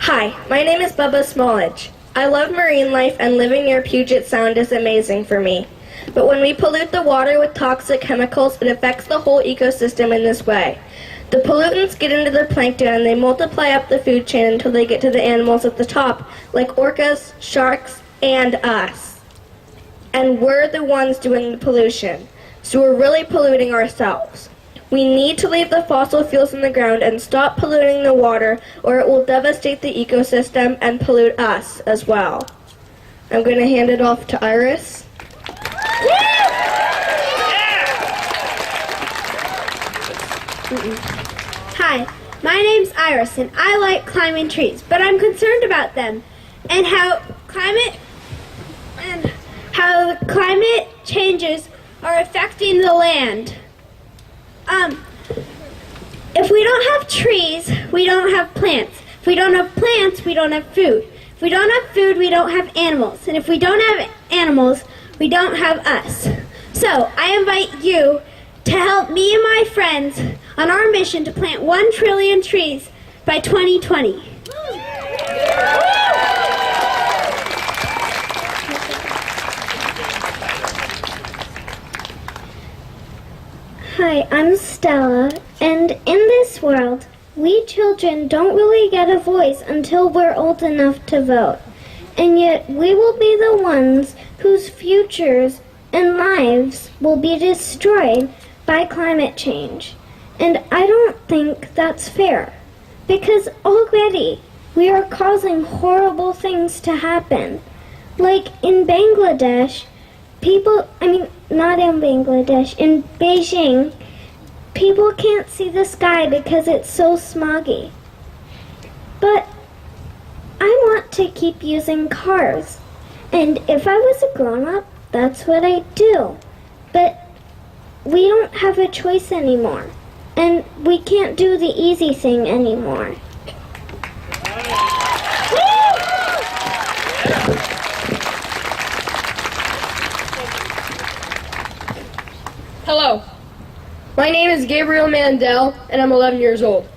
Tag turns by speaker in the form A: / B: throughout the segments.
A: Hi, my name is Bubba Smallage. I love marine life and living near Puget Sound is amazing for me. But when we pollute the water with toxic chemicals, it affects the whole ecosystem in this way. The pollutants get into the plankton and they multiply up the food chain until they get to the animals at the top, like orcas, sharks, and us. And we're the ones doing the pollution. So we're really polluting ourselves. We need to leave the fossil fuels in the ground and stop polluting the water, or it will devastate the ecosystem and pollute us as well. I'm going to hand it off to Iris.
B: Hi, my name's Iris, and I like climbing trees, but I'm concerned about them and how climate changes are affecting the land. If we don't have trees, we don't have plants. If we don't have plants, we don't have food. If we don't have food, we don't have animals. And if we don't have animals, we don't have us. So, I invite you to help me and my friends on our mission to plant 1 trillion trees by 2020.
C: Hi, I'm Stella, and in this world, we children don't really get a voice until we're old enough to vote. And yet, we will be the ones whose futures and lives will be destroyed by climate change. And I don't think that's fair, because already we are causing horrible things to happen. Like in Bangladesh, not in Bangladesh, in Beijing, people can't see the sky because it's so smoggy. But I want to keep using cars. And if I was a grown-up, that's what I'd do. But we don't have a choice anymore. And we can't do the easy thing anymore.
D: Hello, my name is Gabriel Mandel, and I'm 11 years old.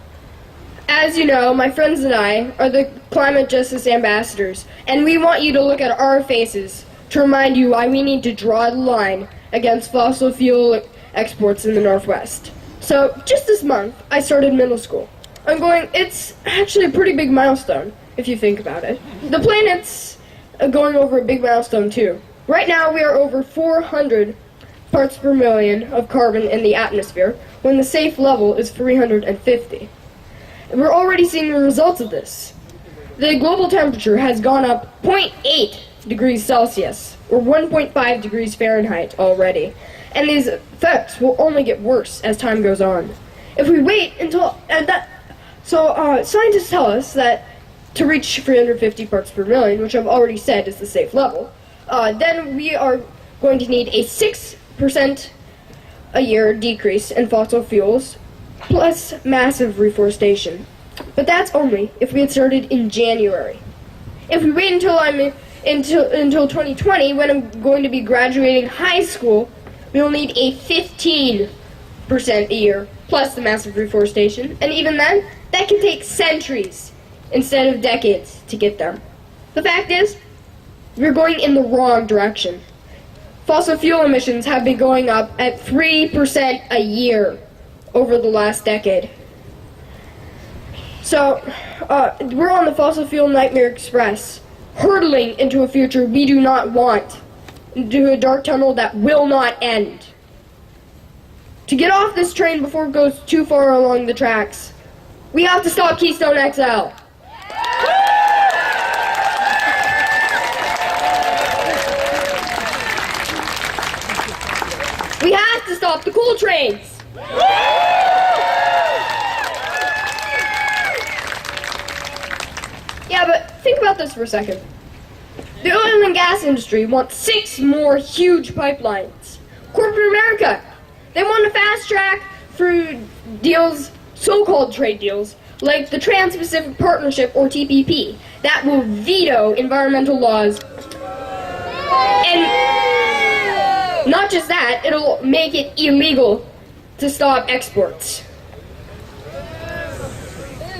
D: As you know, my friends and I are the Climate Justice Ambassadors, and we want you to look at our faces to remind you why we need to draw the line against fossil fuel exports in the Northwest. So, just this month, I started middle school. It's actually a pretty big milestone, if you think about it. The planet's going over a big milestone, too. Right now, we are over 400 parts per million of carbon in the atmosphere, when the safe level is 350. We're already seeing the results of this. The global temperature has gone up 0.8 degrees Celsius, or 1.5 degrees Fahrenheit already, and these effects will only get worse as time goes on. If we wait until scientists tell us that to reach 350 parts per million, which I've already said is the safe level, then we are going to need a 6% a year decrease in fossil fuels, plus massive reforestation. But that's only if we had started in January. If we wait until 2020, when I'm going to be graduating high school, we will need a 15% a year, plus the massive reforestation. And even then, that can take centuries instead of decades to get there. The fact is, we're going in the wrong direction. Fossil fuel emissions have been going up at 3% a year over the last decade. So, we're on the fossil fuel nightmare express, hurtling into a future we do not want, into a dark tunnel that will not end. To get off this train before it goes too far along the tracks, we have to stop Keystone XL. We have to stop the coal trains. Yeah, but think about this for a second. The oil and gas industry wants 6 more huge pipelines. Corporate America, they want to fast track through deals, so-called trade deals, like the Trans-Pacific Partnership, or TPP, that will veto environmental laws. And not just that, it'll make it illegal to stop exports.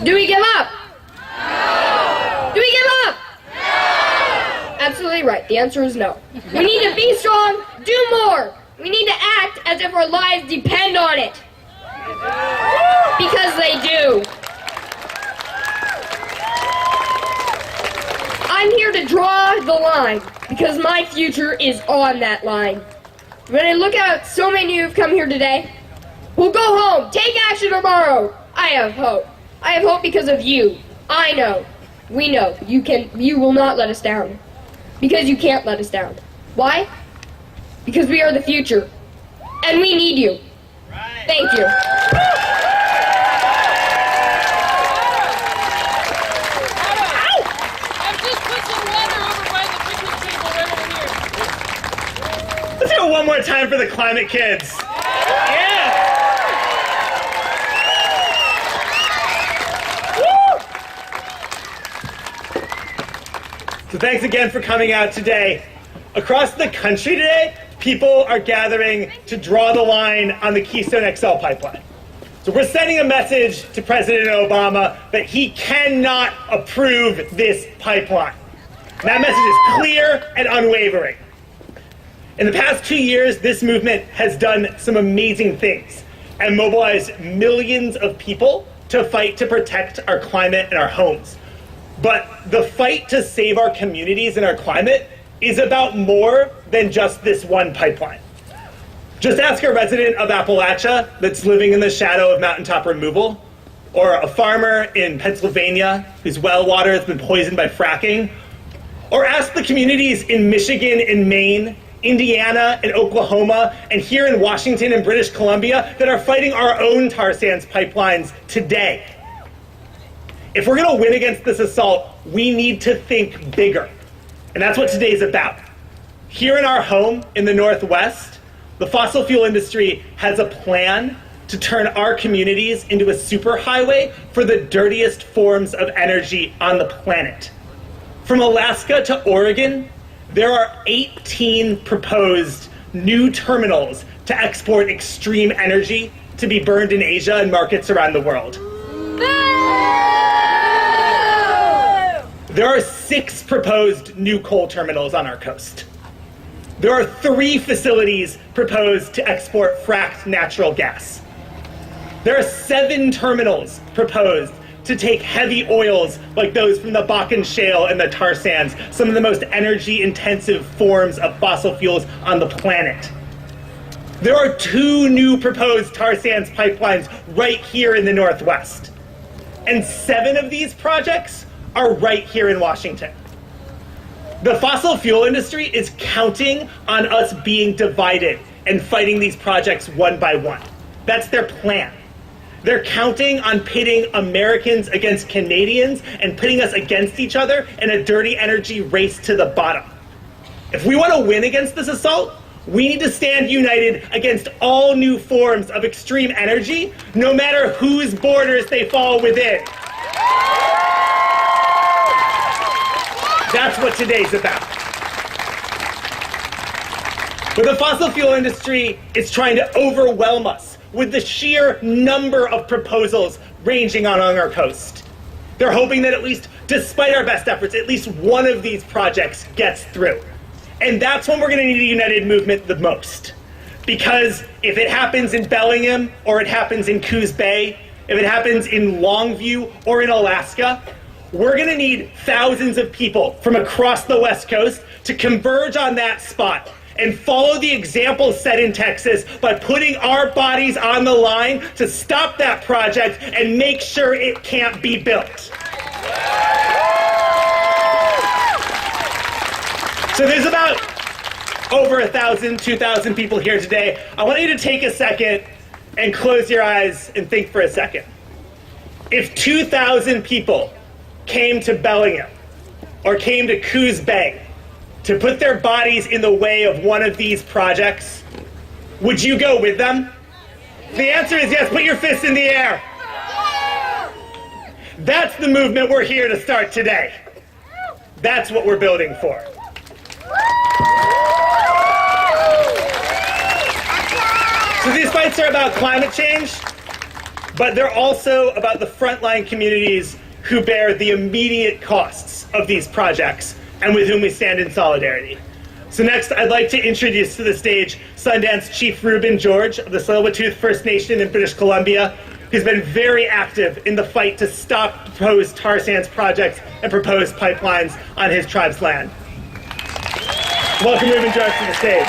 D: Do we give up? No. Do we give up? No. Absolutely right. The answer is no. We need to be strong, do more. We need to act as if our lives depend on it. Because they do. I'm here to draw the line because my future is on that line. When I look out, so many of you have come here today. We'll go home, take action tomorrow. I have hope. I have hope because of you. I know. We know. You will not let us down. Because you can't let us down. Why? Because we are the future. And we need you. Thank you.
E: Let's go one more time for the climate kids. Yeah! Woo! So thanks again for coming out today. Across the country today, people are gathering to draw the line on the Keystone XL pipeline. So we're sending a message to President Obama that he cannot approve this pipeline. And that message is clear and unwavering. In the past 2 years, this movement has done some amazing things and mobilized millions of people to fight to protect our climate and our homes. But the fight to save our communities and our climate is about more than just this one pipeline. Just ask a resident of Appalachia that's living in the shadow of mountaintop removal, or a farmer in Pennsylvania whose well water has been poisoned by fracking, or ask the communities in Michigan and Maine, Indiana and Oklahoma, and here in Washington and British Columbia that are fighting our own tar sands pipelines today. If we're gonna win against this assault, we need to think bigger. And that's what today's about. Here in our home in the Northwest, the fossil fuel industry has a plan to turn our communities into a superhighway for the dirtiest forms of energy on the planet. From Alaska to Oregon, there are 18 proposed new terminals to export extreme energy to be burned in Asia and markets around the world. There are 6 proposed new coal terminals on our coast. There are 3 facilities proposed to export fracked natural gas. There are 7 terminals proposed to take heavy oils like those from the Bakken Shale and the tar sands, some of the most energy-intensive forms of fossil fuels on the planet. There are 2 new proposed tar sands pipelines right here in the Northwest. And 7 of these projects are right here in Washington. The fossil fuel industry is counting on us being divided and fighting these projects one by one. That's their plan. They're counting on pitting Americans against Canadians and pitting us against each other in a dirty energy race to the bottom. If we want to win against this assault, we need to stand united against all new forms of extreme energy, no matter whose borders they fall within. That's what today's about. But the fossil fuel industry is trying to overwhelm us with the sheer number of proposals ranging along our coast. They're hoping that at least, despite our best efforts, at least one of these projects gets through. And that's when we're going to need a united movement the most. Because if it happens in Bellingham, or it happens in Coos Bay, if it happens in Longview or in Alaska, we're going to need thousands of people from across the West Coast to converge on that spot and follow the example set in Texas by putting our bodies on the line to stop that project and make sure it can't be built. So there's about over 1,000, 2,000 people here today. I want you to take a second and close your eyes and think for a second. If 2,000 people came to Bellingham or came to Coos Bay to put their bodies in the way of one of these projects, would you go with them? The answer is yes. Put your fists in the air. That's the movement we're here to start today. That's what we're building for. So these fights are about climate change, but they're also about the frontline communities who bear the immediate costs of these projects and with whom we stand in solidarity. So next, I'd like to introduce to the stage Sundance Chief Rueben George of the Tsleil-Waututh First Nation in British Columbia, who's been very active in the fight to stop proposed tar sands projects and proposed pipelines on his tribe's land. Welcome Rueben George to the stage.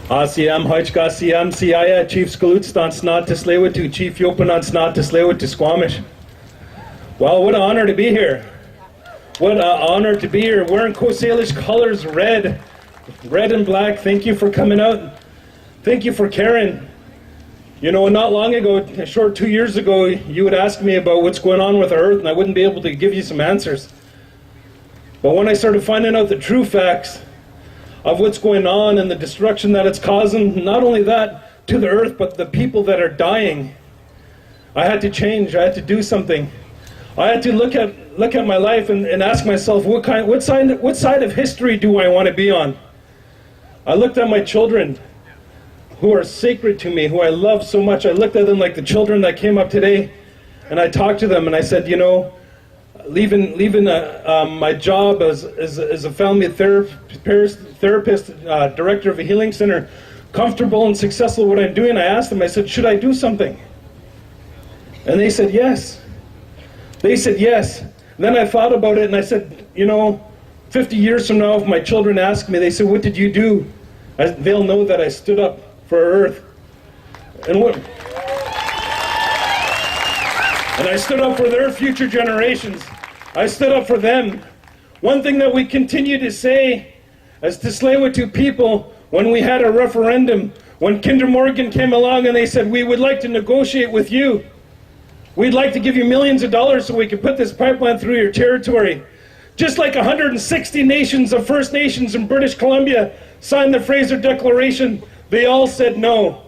F: Asiam Hojka Siam Siaya Chief Skalutz Snot to Tsleil-Waututh Chief Yopanan Snot to Tsleil-Waututh Squamish. Well, what an honor to be here. What an honor to be here. Wearing Coast Salish colors, red and black. Thank you for coming out. Thank you for caring. You know, not long ago, a short 2 years ago, you would ask me about what's going on with our Earth, and I wouldn't be able to give you some answers. But when I started finding out the true facts of what's going on and the destruction that it's causing, not only that to the Earth, but the people that are dying, I had to change. I had to do something. I had to look at my life and ask myself, what side of history do I want to be on? I looked at my children, who are sacred to me, who I love so much. I looked at them like the children that came up today, and I talked to them, and I said, you know, leaving my job as a family therapist, director of a healing center, comfortable and successful at what I'm doing, I asked them, I said, should I do something? And they said yes. They said yes. And then I thought about it, and I said, you know, 50 years from now, if my children ask me, they say, what did you do? They'll know that I stood up for Earth. And I stood up for their future generations. I stood up for them. One thing that we continue to say as Tsleil-Waututh people, when we had a referendum, when Kinder Morgan came along and they said, we would like to negotiate with you. We'd like to give you millions of dollars so we can put this pipeline through your territory. Just like 160 nations of First Nations in British Columbia signed the Fraser Declaration, they all said no.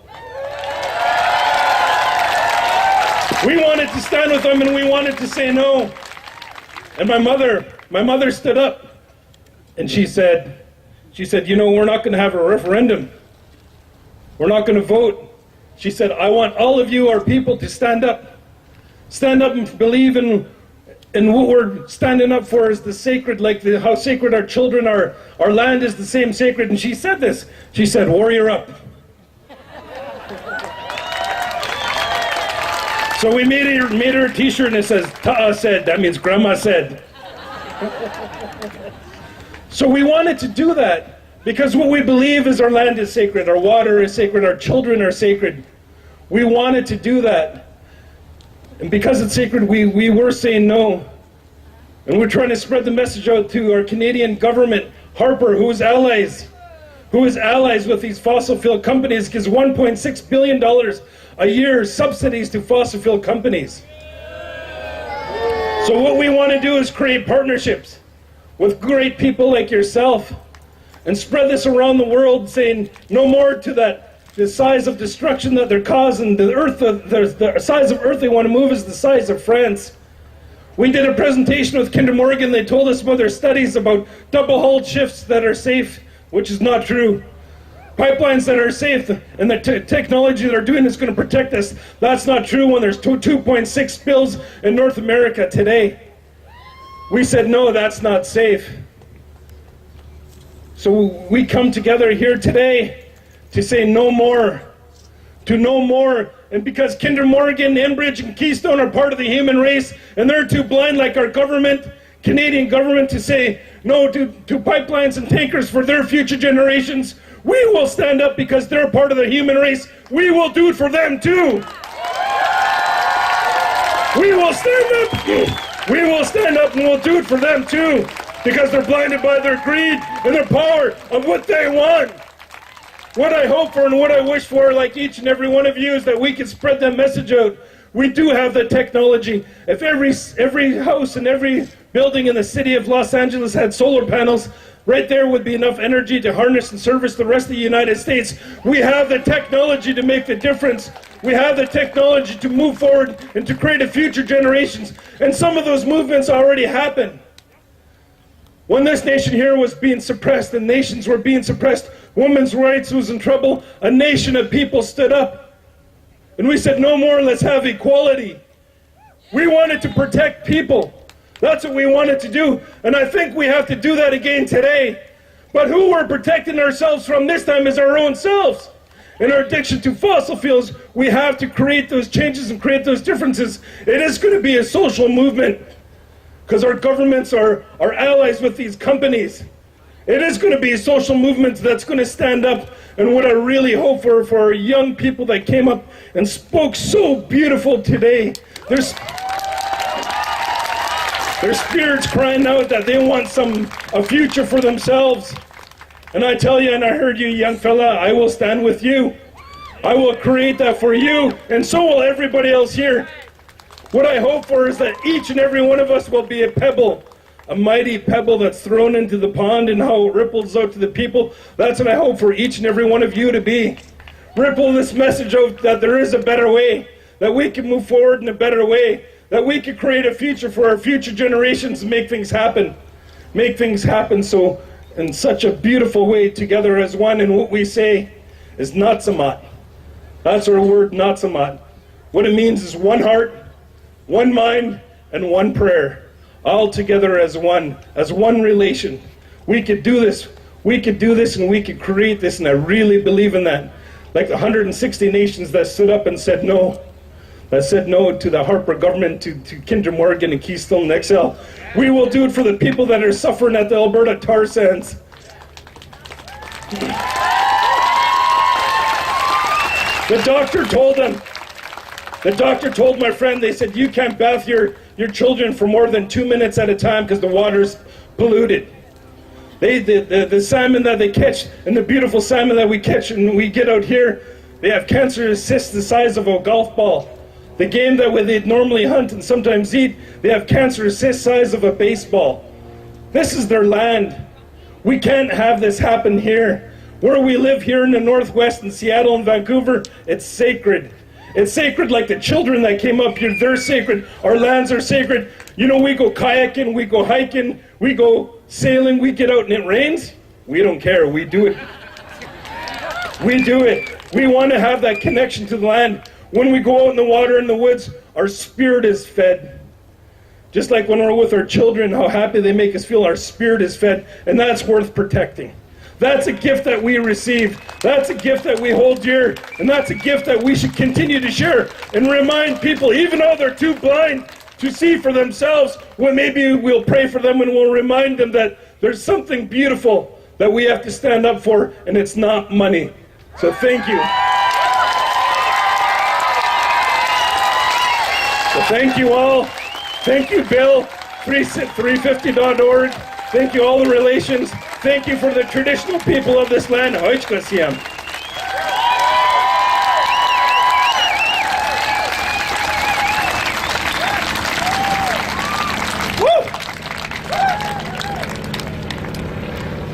F: We wanted to stand with them and we wanted to say no. And my mother stood up and she said, you know, we're not going to have a referendum. We're not going to vote. She said, I want all of you, our people, to stand up. Stand up and believe in what we're standing up for is the sacred, like how sacred our children are. Our land is the same sacred. And she said this. She said, warrior up. So we made her a t-shirt and it says, Ta'a said. That means Grandma said. So we wanted to do that because what we believe is our land is sacred, our water is sacred, our children are sacred. We wanted to do that. And because it's sacred, we were saying no. And we're trying to spread the message out to our Canadian government, Harper, who is allies with these fossil fuel companies, gives $1.6 billion a year subsidies to fossil fuel companies. So what we want to do is create partnerships with great people like yourself and spread this around the world, saying no more to the size of destruction that they're causing. The size of Earth they want to move is the size of France. We did a presentation with Kinder Morgan. They told us about their studies about double-hulled ships that are safe, which is not true. Pipelines that are safe and the technology they're doing is going to protect us. That's not true when there's 2.6 spills in North America today. We said, no, that's not safe. So we come together here today to say no more, to no more. And because Kinder Morgan, Enbridge, and Keystone are part of the human race, and they're too blind like our government, Canadian government, to say no to pipelines and tankers for their future generations, we will stand up because they're part of the human race. We will do it for them too. We will stand up. We will stand up and we'll do it for them too, because they're blinded by their greed and their power of what they want. What I hope for and what I wish for, like each and every one of you, is that we can spread that message out. We do have the technology. If every house and every building in the city of Los Angeles had solar panels, right there would be enough energy to harness and service the rest of the United States. We have the technology to make the difference. We have the technology to move forward and to create a future generations. And some of those movements already happen. When this nation here was being suppressed and nations were being suppressed, women's rights was in trouble, a nation of people stood up. And we said, no more, let's have equality. We wanted to protect people. That's what we wanted to do. And I think we have to do that again today. But who we're protecting ourselves from this time is our own selves. In our addiction to fossil fuels, we have to create those changes and create those differences. It is going to be a social movement because our governments are allies with these companies. It is going to be a social movement that's going to stand up. And what I really hope for our young people that came up and spoke so beautiful today, their spirits crying out that they want a future for themselves. And I tell you, and I heard you, young fella, I will stand with you. I will create that for you, and so will everybody else here. What I hope for is that each and every one of us will be a pebble, a mighty pebble that's thrown into the pond and how it ripples out to the people. That's what I hope for each and every one of you to be. Ripple this message out that there is a better way, that we can move forward in a better way, that we can create a future for our future generations and make things happen. Make things happen so in such a beautiful way together as one. And what we say is Natsamat. That's our word, Natsamat. What it means is one heart, one mind, and one prayer. All together as one relation. We could do this. We could do this and we could create this, and I really believe in that. Like the 160 nations that stood up and said no. That said no to the Harper government, to Kinder Morgan and Keystone XL. We will do it for the people that are suffering at the Alberta tar sands. The doctor told my friend, they said, you can't bath your children for more than 2 minutes at a time because the water's polluted. The salmon that they catch, and the beautiful salmon that we catch and we get out here, they have cancerous cysts the size of a golf ball. The game that they'd normally hunt and sometimes eat, they have cancerous cysts the size of a baseball. This is their land. We can't have this happen here. Where we live here in the Northwest, in Seattle and Vancouver, it's sacred. It's sacred like the children that came up here. They're sacred. Our lands are sacred. You know, we go kayaking, we go hiking, we go sailing, we get out and it rains. We don't care. We do it. We do it. We want to have that connection to the land. When we go out in the water, in the woods, our spirit is fed. Just like when we're with our children, how happy they make us feel, our spirit is fed. And that's worth protecting. That's a gift that we receive. That's a gift that we hold dear. And that's a gift that we should continue to share and remind people, even though they're too blind to see for themselves, well, maybe we'll pray for them and we'll remind them that there's something beautiful that we have to stand up for, and it's not money. So thank you. So thank you all. Thank you, Bill, 350.org. Thank you, all the relations. Thank you for the traditional people of this land. Hoichkasiam.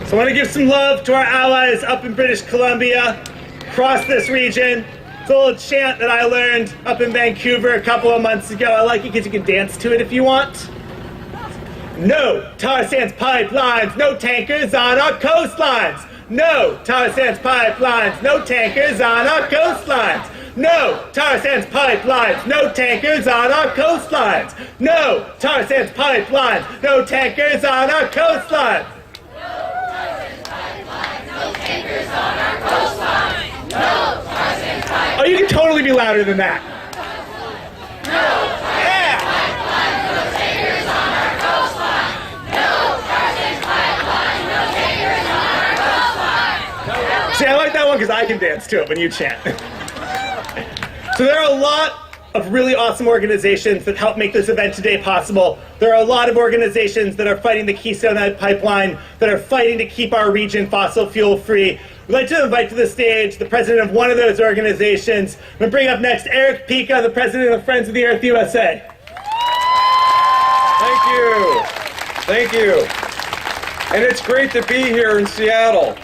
E: So I want to give some love to our allies up in British Columbia, across this region. It's a little chant that I learned up in Vancouver a couple of months ago. I like it because you can dance to it if you want. No tar sands pipelines, no tankers on our coastlines. No tar sands pipelines, no tankers on our coastlines. No tar sands pipelines, no tankers on our coastlines. No tar sands pipelines, no tankers on our coastlines. Oh, you can totally be louder than that. See, I like that one because I can dance to it when you chant. So there are a lot of really awesome organizations that help make this event today possible. There are a lot of organizations that are fighting the Keystone Pipeline, that are fighting to keep our region fossil fuel free. We'd like to invite to the stage the president of one of those organizations. I'm going to bring up next Erich Pica, the president of Friends of the Earth USA.
G: Thank you. Thank you. And it's great to be here in Seattle.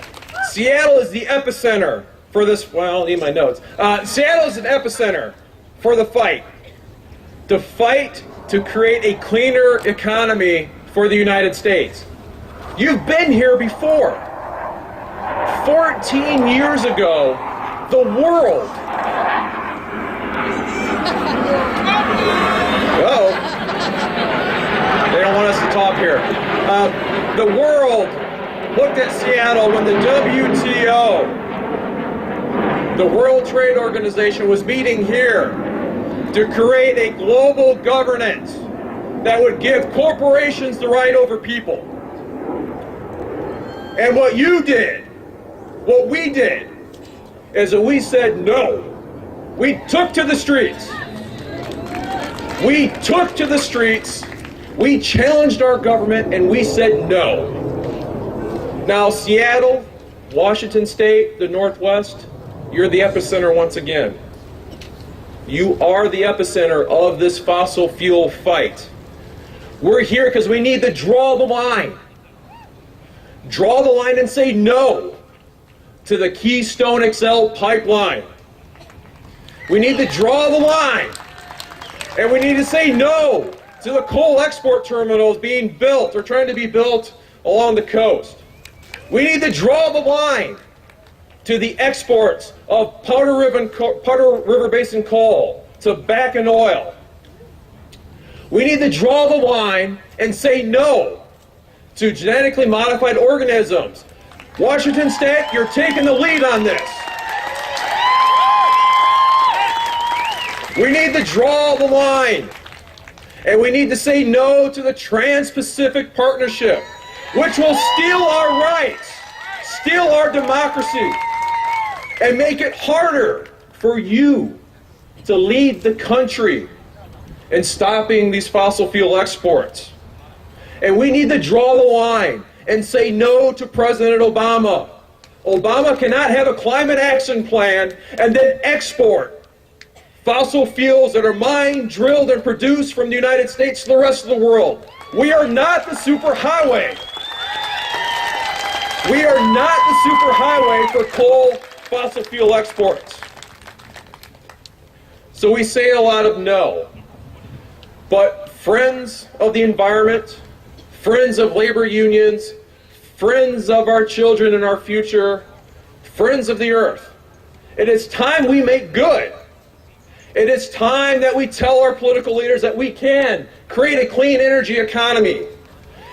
G: Seattle is the epicenter for this, well, I'll need my notes. Seattle is an epicenter for the fight. To fight to create a cleaner economy for the United States. You've been here before. 14 years ago, the world. Uh-oh. They don't want us to talk here. The world looked at Seattle when the WTO, the World Trade Organization, was meeting here to create a global governance that would give corporations the right over people. And what you did, what we did, is that we said no. We took to the streets. We took to the streets, we challenged our government, and we said no. Now, Seattle, Washington State, the Northwest, you're the epicenter once again. You are the epicenter of this fossil fuel fight. We're here because we need to draw the line. Draw the line and say no to the Keystone XL pipeline. We need to draw the line. And we need to say no to the coal export terminals being built or trying to be built along the coast. We need to draw the line to the exports of Powder River Basin coal to Bakken oil. We need to draw the line and say no to genetically modified organisms. Washington State, you're taking the lead on this. We need to draw the line. And we need to say no to the Trans-Pacific Partnership, which will steal our rights, steal our democracy, and make it harder for you to lead the country in stopping these fossil fuel exports. And we need to draw the line and say no to President Obama. Obama cannot have a climate action plan and then export fossil fuels that are mined, drilled, and produced from the United States to the rest of the world. We are not the superhighway. We are not the superhighway for coal fossil fuel exports. So we say a lot of no. But friends of the environment, friends of labor unions, friends of our children and our future, friends of the earth, it is time we make good. It is time that we tell our political leaders that we can create a clean energy economy.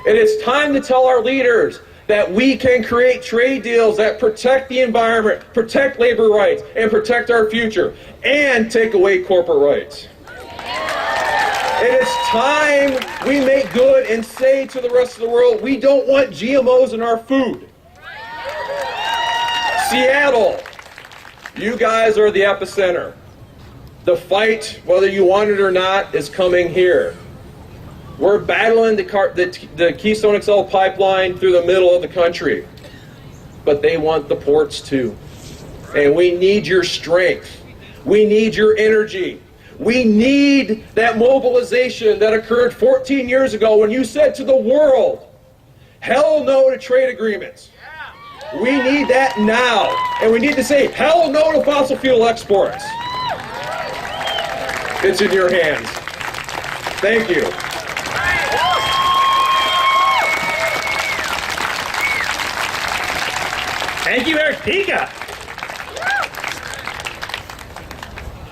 G: It is time to tell our leaders that we can create trade deals that protect the environment, protect labor rights, and protect our future, and take away corporate rights. It is time we make good and say to the rest of the world, we don't want GMOs in our food. Seattle, you guys are the epicenter. The fight, whether you want it or not, is coming here. We're battling the Keystone XL pipeline through the middle of the country. But they want the ports too. And we need your strength. We need your energy. We need that mobilization that occurred 14 years ago when you said to the world, hell no to trade agreements. We need that now. And we need to say hell no to fossil fuel exports. It's in your hands. Thank you.
E: Thank you, Erich Pica.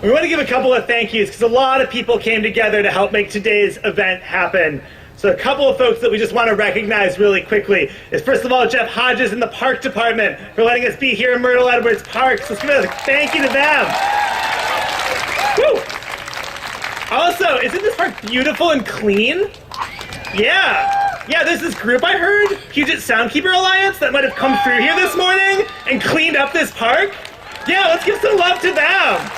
E: We want to give a couple of thank yous because a lot of people came together to help make today's event happen. So a couple of folks that we just want to recognize really quickly is, first of all, Jeff Hodges in the Park Department for letting us be here in Myrtle Edwards Park. So let's give a thank you to them. Woo! Also, isn't this park beautiful and clean? Yeah, there's this group I heard, Puget Soundkeeper Alliance, that might have come through here this morning and cleaned up this park. Yeah, let's give some love to them.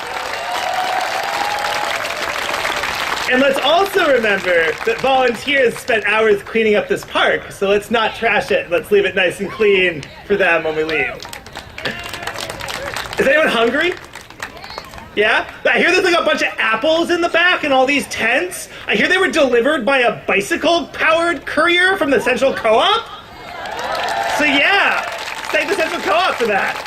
E: And let's also remember that volunteers spent hours cleaning up this park, so let's not trash it. Let's leave it nice and clean for them when we leave. Is anyone hungry? Yeah? I hear there's like a bunch of apples in the back and all these tents. I hear they were delivered by a bicycle-powered courier from the Central Co-op. So yeah, thank the Central Co-op for that.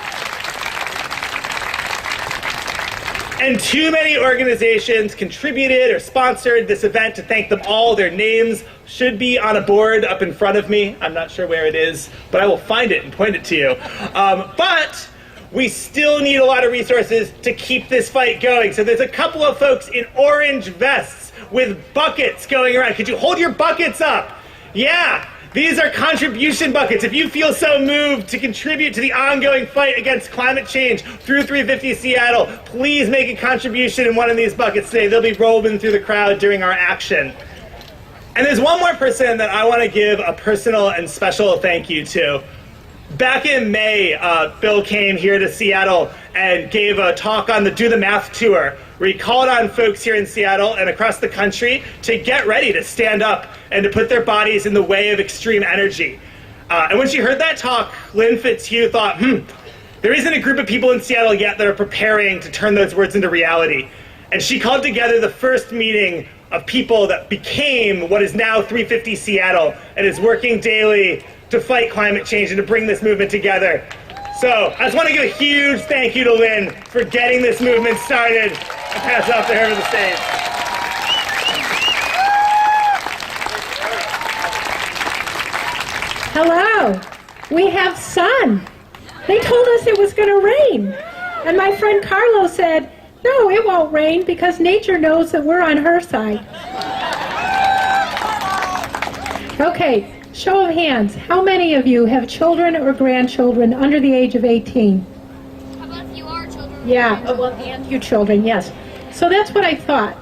E: And too many organizations contributed or sponsored this event to thank them all. Their names should be on a board up in front of me. I'm not sure where it is, but I will find it and point it to you. But we still need a lot of resources to keep this fight going. So there's a couple of folks in orange vests with buckets going around. Could you hold your buckets up? Yeah, these are contribution buckets. If you feel so moved to contribute to the ongoing fight against climate change through 350 Seattle, please make a contribution in one of these buckets today. They'll be rolling through the crowd during our action. And there's one more person that I want to give a personal and special thank you to. Back in May, Bill came here to Seattle and gave a talk on the Do the Math tour, where he called on folks here in Seattle and across the country to get ready to stand up and to put their bodies in the way of extreme energy. And when she heard that talk, Lynn Fitzhugh thought, there isn't a group of people in Seattle yet that are preparing to turn those words into reality. And she called together the first meeting of people that became what is now 350 Seattle and is working daily to fight climate change and to bring this movement together. So I just want to give a huge thank you to Lynn for getting this movement started and pass it off to her to the stage.
H: Hello, we have sun. They told us it was going to rain. And my friend Carlo said, no, it won't rain because nature knows that we're on her side. Okay. Show of hands, how many of you have children or grandchildren under the age of 18?
I: How about if you are children?
H: Yeah, well, and you children, yes. So that's what I thought.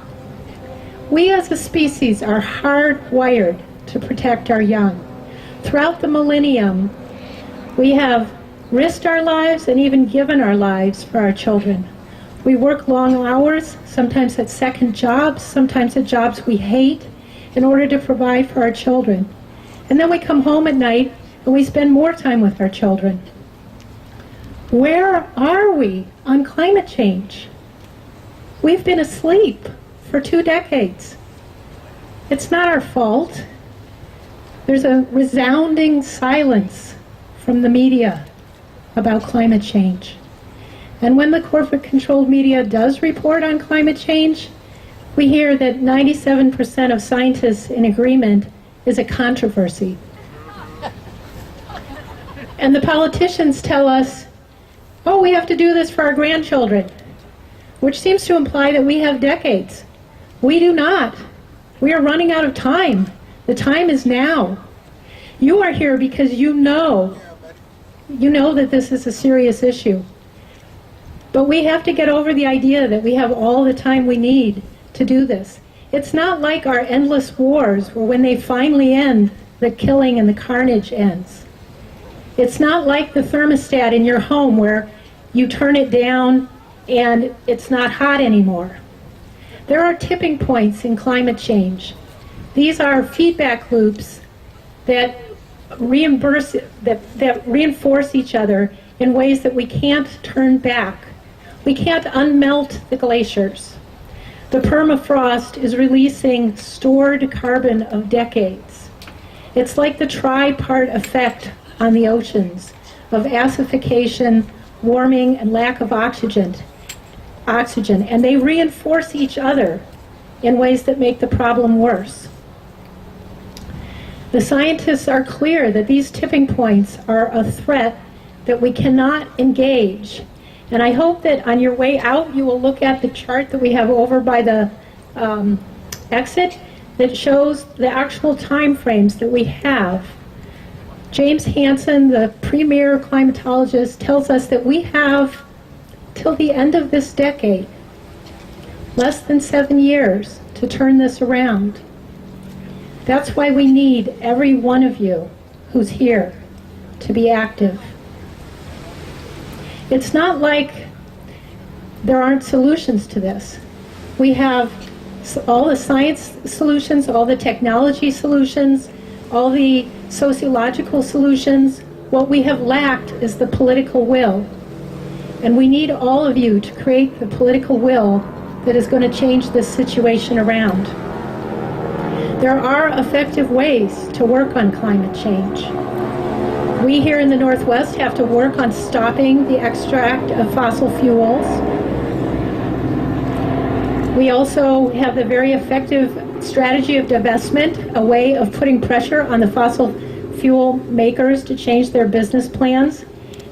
H: We as a species are hardwired to protect our young. Throughout the millennium, we have risked our lives and even given our lives for our children. We work long hours, sometimes at second jobs, sometimes at jobs we hate, in order to provide for our children. And then we come home at night and we spend more time with our children. Where are we on climate change? We've been asleep for 2 decades. It's not our fault. There's a resounding silence from the media about climate change. And when the corporate-controlled media does report on climate change, we hear that 97% of scientists in agreement is a controversy. And the politicians tell us, oh, we have to do this for our grandchildren, which seems to imply that we have decades. We do not. We are running out of time. The time is now. You are here because you know that this is a serious issue. But we have to get over the idea that we have all the time we need to do this. It's not like our endless wars where when they finally end, the killing and the carnage ends. It's not like the thermostat in your home where you turn it down and it's not hot anymore. There are tipping points in climate change. These are feedback loops that reinforce each other in ways that we can't turn back. We can't unmelt the glaciers. The permafrost is releasing stored carbon of decades. It's like the tripart effect on the oceans of acidification, warming, and lack of oxygen, and they reinforce each other in ways that make the problem worse. The scientists are clear that these tipping points are a threat that we cannot engage. And I hope that on your way out, you will look at the chart that we have over by the exit that shows the actual time frames that we have. James Hansen, the premier climatologist, tells us that we have till the end of this decade, less than 7 years to turn this around. That's why we need every one of you who's here to be active. It's not like there aren't solutions to this. We have all the science solutions, all the technology solutions, all the sociological solutions. What we have lacked is the political will. And we need all of you to create the political will that is going to change this situation around. There are effective ways to work on climate change. We here in the Northwest have to work on stopping the extract of fossil fuels. We also have the very effective strategy of divestment, a way of putting pressure on the fossil fuel makers to change their business plans.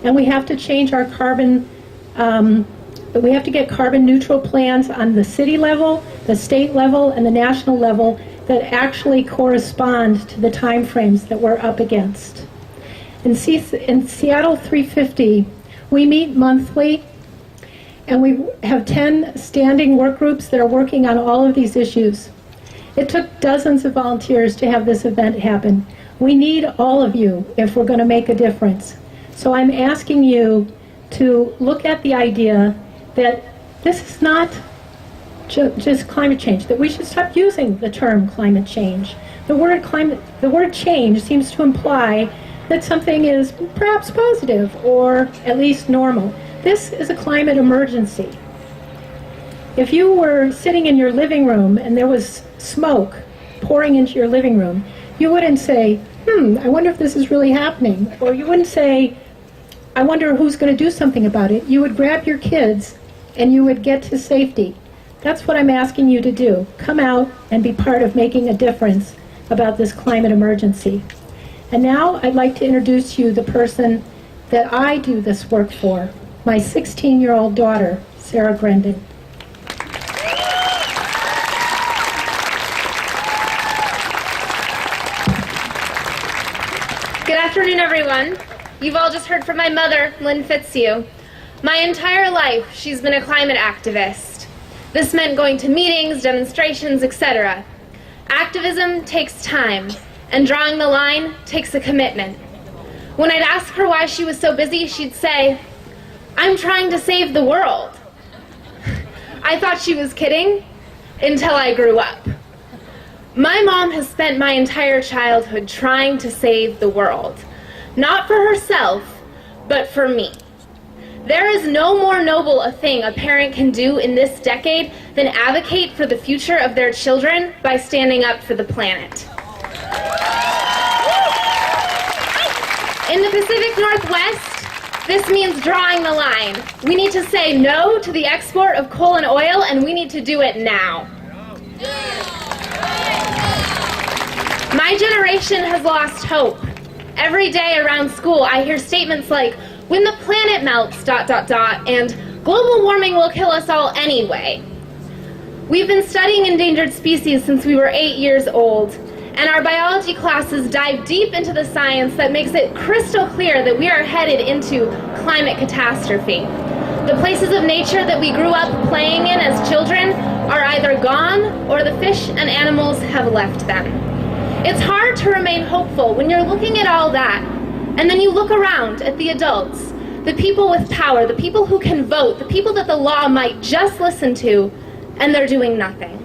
H: And we have to change our carbon, we have to get carbon neutral plans on the city level, the state level, and the national level that actually correspond to the time frames that we're up against. In Seattle 350, we meet monthly, and we have 10 standing work groups that are working on all of these issues. It took dozens of volunteers to have this event happen. We need all of you if we're going to make a difference. So I'm asking you to look at the idea that this is not just climate change, that we should stop using the term climate change. The word change seems to imply that something is perhaps positive or at least normal. This is a climate emergency. If you were sitting in your living room and there was smoke pouring into your living room, you wouldn't say, I wonder if this is really happening. Or you wouldn't say, I wonder who's going to do something about it. You would grab your kids and you would get to safety. That's what I'm asking you to do. Come out and be part of making a difference about this climate emergency. And now I'd like to introduce you the person that I do this work for, my 16-year-old daughter, Sara Grendon.
J: Good afternoon, everyone. You've all just heard from my mother, Lynn Fitzhugh. My entire life, she's been a climate activist. This meant going to meetings, demonstrations, etc. Activism takes time, and drawing the line takes a commitment. When I'd ask her why she was so busy, she'd say, I'm trying to save the world. I thought she was kidding until I grew up. My mom has spent my entire childhood trying to save the world. Not for herself, but for me. There is no more noble a thing a parent can do in this decade than advocate for the future of their children by standing up for the planet. In the Pacific Northwest, this means drawing the line. We need to say no to the export of coal and oil, and we need to do it now. My generation has lost hope. Every day around school, I hear statements like, when the planet melts, ... and global warming will kill us all anyway. We've been studying endangered species since we were 8 years old, and our biology classes dive deep into the science that makes it crystal clear that we are headed into climate catastrophe. The places of nature that we grew up playing in as children are either gone or the fish and animals have left them. It's hard to remain hopeful when you're looking at all that, and then you look around at the adults, the people with power, the people who can vote, the people that the law might just listen to, and they're doing nothing.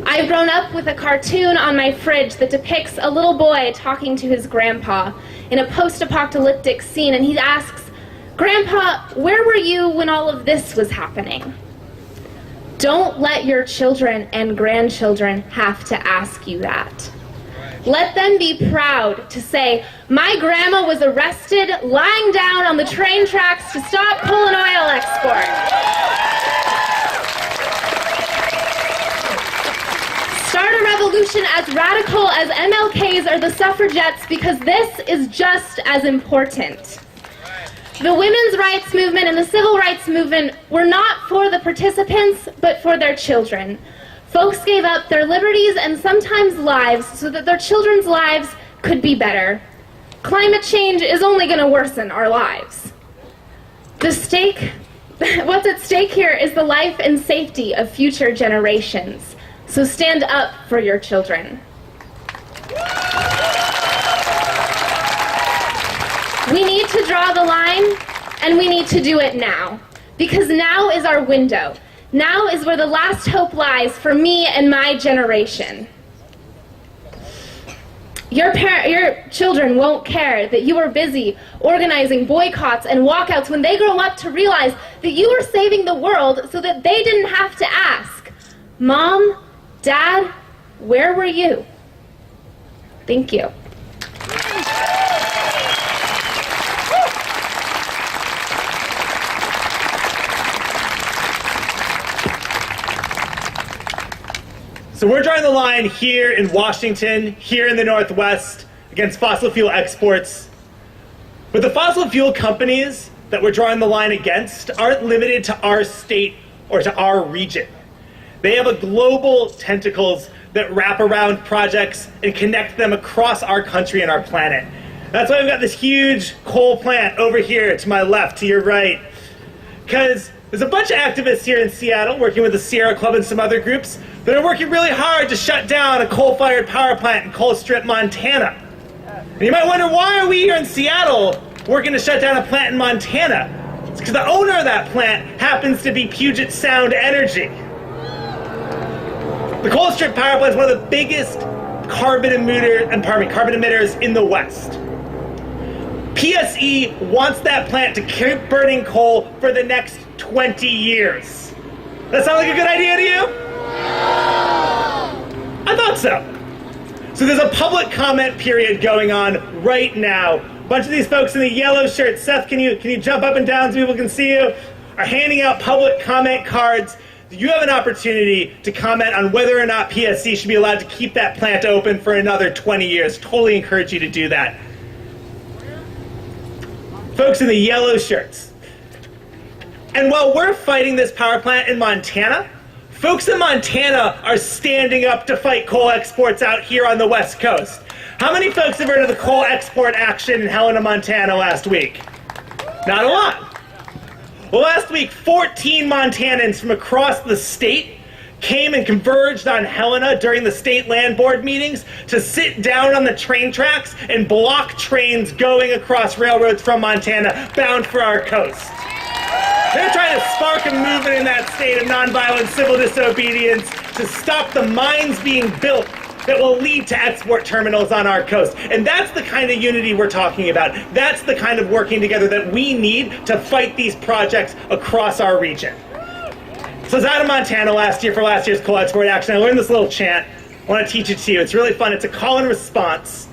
J: I've grown up with a cartoon on my fridge that depicts a little boy talking to his grandpa in a post-apocalyptic scene, and he asks, Grandpa, where were you when all of this was happening? Don't let your children and grandchildren have to ask you that. Let them be proud to say, my grandma was arrested lying down on the train tracks to stop coal and oil export. Start a revolution as radical as MLK's or the suffragettes, because this is just as important. The women's rights movement and the civil rights movement were not for the participants, but for their children. Folks gave up their liberties and sometimes lives so that their children's lives could be better. Climate change is only going to worsen our lives. What's at stake here is the life and safety of future generations. So stand up for your children. We need to draw the line, and we need to do it now. Because now is our window. Now is where the last hope lies for me and my generation. Your children won't care that you are busy organizing boycotts and walkouts when they grow up to realize that you are saving the world so that they didn't have to ask, Mom, Dad, where were you? Thank you.
E: So we're drawing the line here in Washington, here in the Northwest, against fossil fuel exports. But the fossil fuel companies that we're drawing the line against aren't limited to our state or to our region. They have a global tentacles that wrap around projects and connect them across our country and our planet. That's why we've got this huge coal plant over here to my left, to your right. Because there's a bunch of activists here in Seattle working with the Sierra Club and some other groups that are working really hard to shut down a coal-fired power plant in Colstrip, Montana. And you might wonder, why are we here in Seattle working to shut down a plant in Montana? It's because the owner of that plant happens to be Puget Sound Energy. The Colstrip power plant is one of the biggest carbon emitters in the West. PSE wants that plant to keep burning coal for the next 20 years. That sound like a good idea to you? I thought so. So there's a public comment period going on right now. A bunch of these folks in the yellow shirts, Seth, can you jump up and down so people can see you, are handing out public comment cards. You have an opportunity to comment on whether or not PSC should be allowed to keep that plant open for another 20 years. Totally encourage you to do that. Folks in the yellow shirts. And while we're fighting this power plant in Montana, folks in Montana are standing up to fight coal exports out here on the West Coast. How many folks have heard of the coal export action in Helena, Montana last week? Not a lot. Well, last week, 14 Montanans from across the state came and converged on Helena during the state land board meetings to sit down on the train tracks and block trains going across railroads from Montana bound for our coast. They're trying to spark a movement in that state of nonviolent civil disobedience to stop the mines being built that will lead to export terminals on our coast. And that's the kind of unity we're talking about. That's the kind of working together that we need to fight these projects across our region. So I was out of Montana last year for last year's coal export action. I learned this little chant. I want to teach it to you. It's really fun. It's a call and response.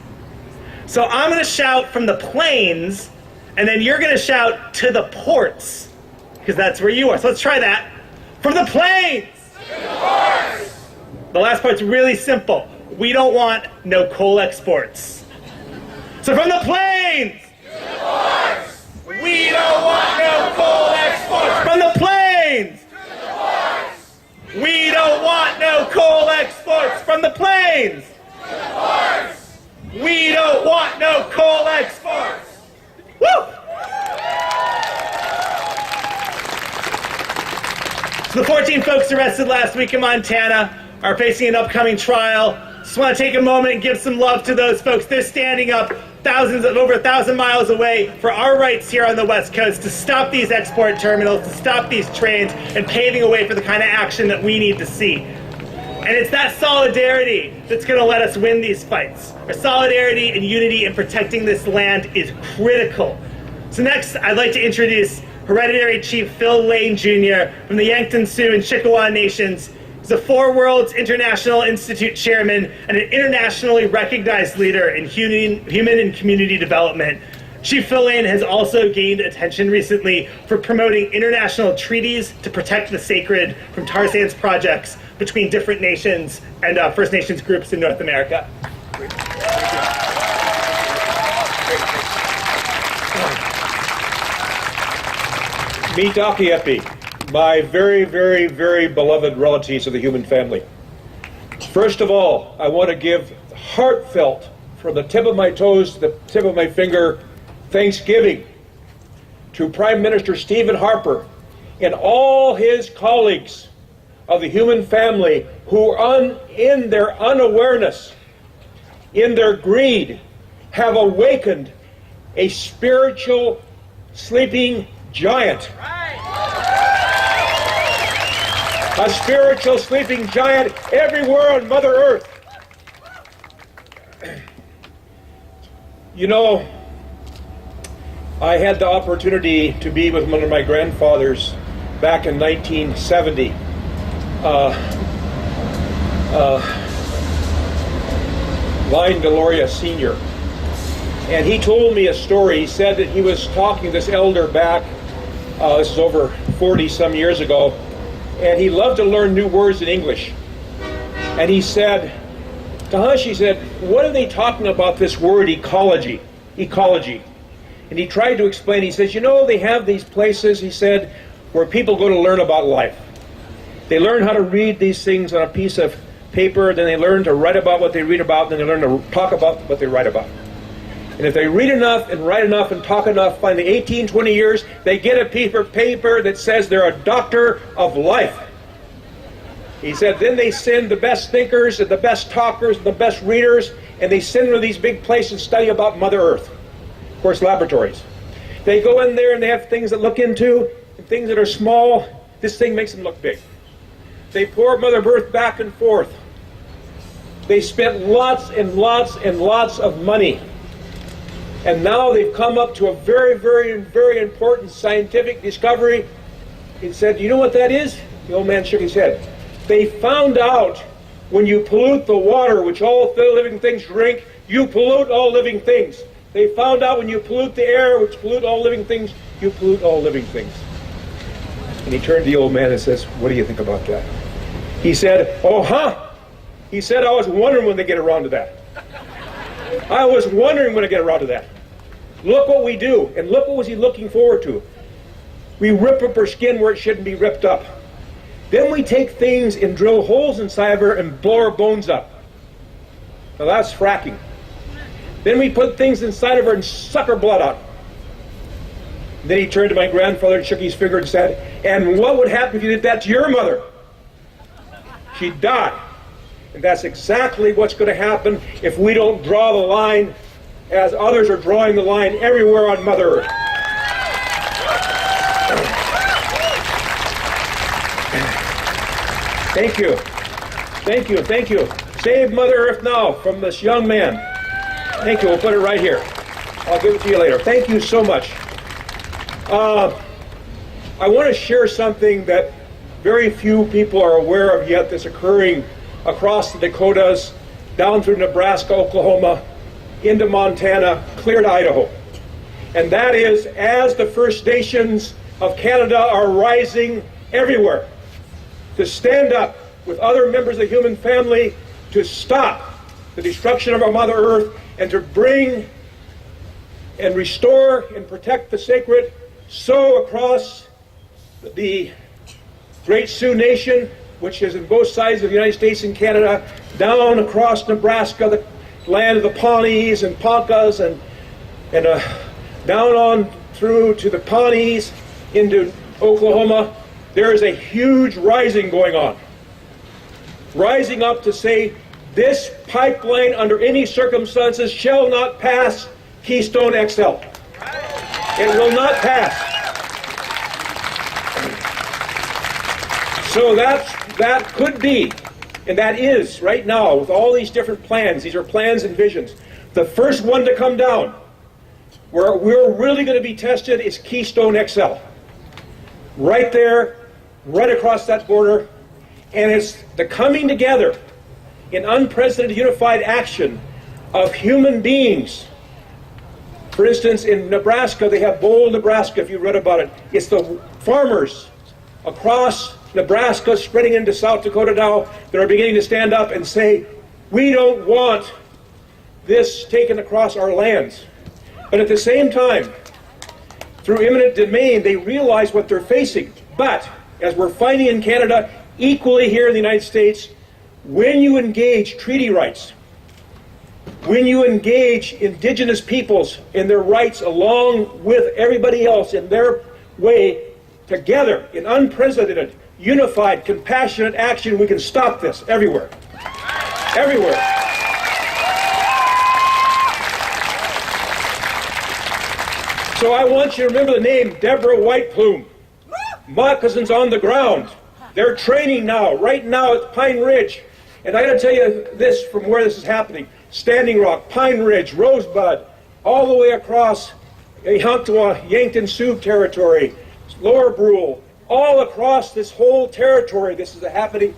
E: So I'm going to shout from the plains, and then you're going to shout to the ports, because that's where you are. So let's try that. From the plains! To the ports! The last part's really simple. We don't want no coal exports. So from the plains! To the ports! We don't want no coal exports! From the plains! To the ports! We don't want no coal exports! From the plains! To the ports! We don't want no coal exports! Woo! So the 14 folks arrested last week in Montana are facing an upcoming trial. Just want to take a moment and give some love to those folks. They're standing up over 1,000 miles away for our rights here on the West Coast to stop these export terminals, to stop these trains, and paving a way for the kind of action that we need to see. And it's that solidarity that's going to let us win these fights. Our solidarity and unity in protecting this land is critical. So next, I'd like to introduce Hereditary Chief Phil Lane Jr. from the Yankton Sioux and Chippewa Nations. He's a Four Worlds International Institute chairman and an internationally recognized leader in human and community development. Chief Phil Lane has also gained attention recently for promoting international treaties to protect the sacred from tar sands projects between different nations and First Nations groups in North America.
K: Mitaki, my very, very, very beloved relatives of the human family. First of all, I want to give heartfelt, from the tip of my toes to the tip of my finger, thanksgiving to Prime Minister Stephen Harper and all his colleagues of the human family who, in their unawareness, in their greed, have awakened a spiritual sleeping giant. A spiritual sleeping giant everywhere on Mother Earth. You know, I had the opportunity to be with one of my grandfathers back in 1970. Line Deloria Sr. And he told me a story. He said that he was talking to this elder back, this is over 40 some years ago, and he loved to learn new words in English. And he said, Tahashi, he said, what are they talking about this word ecology? Ecology. And he tried to explain, he says, you know, they have these places, he said, where people go to learn about life. They learn how to read these things on a piece of paper, then they learn to write about what they read about, then they learn to talk about what they write about. And if they read enough and write enough and talk enough, finally 18, 20 years, they get a piece of paper that says they're a doctor of life. He said, then they send the best thinkers and the best talkers and the best readers, and they send them to these big places and study about Mother Earth. Of course, laboratories. They go in there and they have things that look into, and things that are small. This thing makes them look big. They pour Mother Earth back and forth. They spent lots and lots and lots of money. And now they've come up to a very, very, very important scientific discovery. He said, you know what that is? The old man shook his head. They found out when you pollute the water, which all living things drink, you pollute all living things. They found out when you pollute the air, which pollute all living things, you pollute all living things. And he turned to the old man and says, what do you think about that? He said, oh, huh? He said, I was wondering when they get around to that. I was wondering when they get around to that. Look what we do, and look what was he looking forward to. We rip up our skin where it shouldn't be ripped up. Then we take things and drill holes inside of her and blow our bones up. Now that's fracking. Then we put things inside of her and suck her blood out. Then he turned to my grandfather and shook his finger and said, and what would happen if you did that to your mother? She'd die. And that's exactly what's going to happen if we don't draw the line as others are drawing the line everywhere on Mother Earth. Thank you. Thank you. Thank you. Save Mother Earth now from this young man. Thank you. We'll put it right here. I'll give it to you later. Thank you so much. I want to share something that very few people are aware of yet that's occurring across the Dakotas, down through Nebraska, Oklahoma, into Montana, clear to Idaho. And that is, as the First Nations of Canada are rising everywhere to stand up with other members of the human family to stop the destruction of our Mother Earth and to bring and restore and protect the sacred, so across the Great Sioux Nation, which is in both sides of the United States and Canada, down across Nebraska, the land of the Pawnees and Pocas, and down on through to the Pawnees into Oklahoma. There is a huge rising going on. Rising up to say, this pipeline under any circumstances shall not pass Keystone XL. It will not pass. So that could be, and that is right now with all these different plans. These are plans and visions. The first one to come down, where we're really going to be tested, is Keystone XL. Right there, right across that border, and it's the coming together in unprecedented unified action of human beings. For instance, in Nebraska, they have Bowl, Nebraska, if you read about it. It's the farmers across Nebraska, spreading into South Dakota now, that are beginning to stand up and say, we don't want this taken across our lands. But at the same time, through eminent domain, they realize what they're facing. But, as we're finding in Canada, equally here in the United States, when you engage treaty rights, when you engage indigenous peoples in their rights along with everybody else in their way, together in unprecedented, unified, compassionate action, we can stop this everywhere. Everywhere. So I want you to remember the name Deborah Whiteplume. Moccasins on the ground. They're training now, right now at Pine Ridge. And I got to tell you this from where this is happening. Standing Rock, Pine Ridge, Rosebud, all the way across Yankton, Yankton Sioux territory, Lower Brule, all across this whole territory this is happening.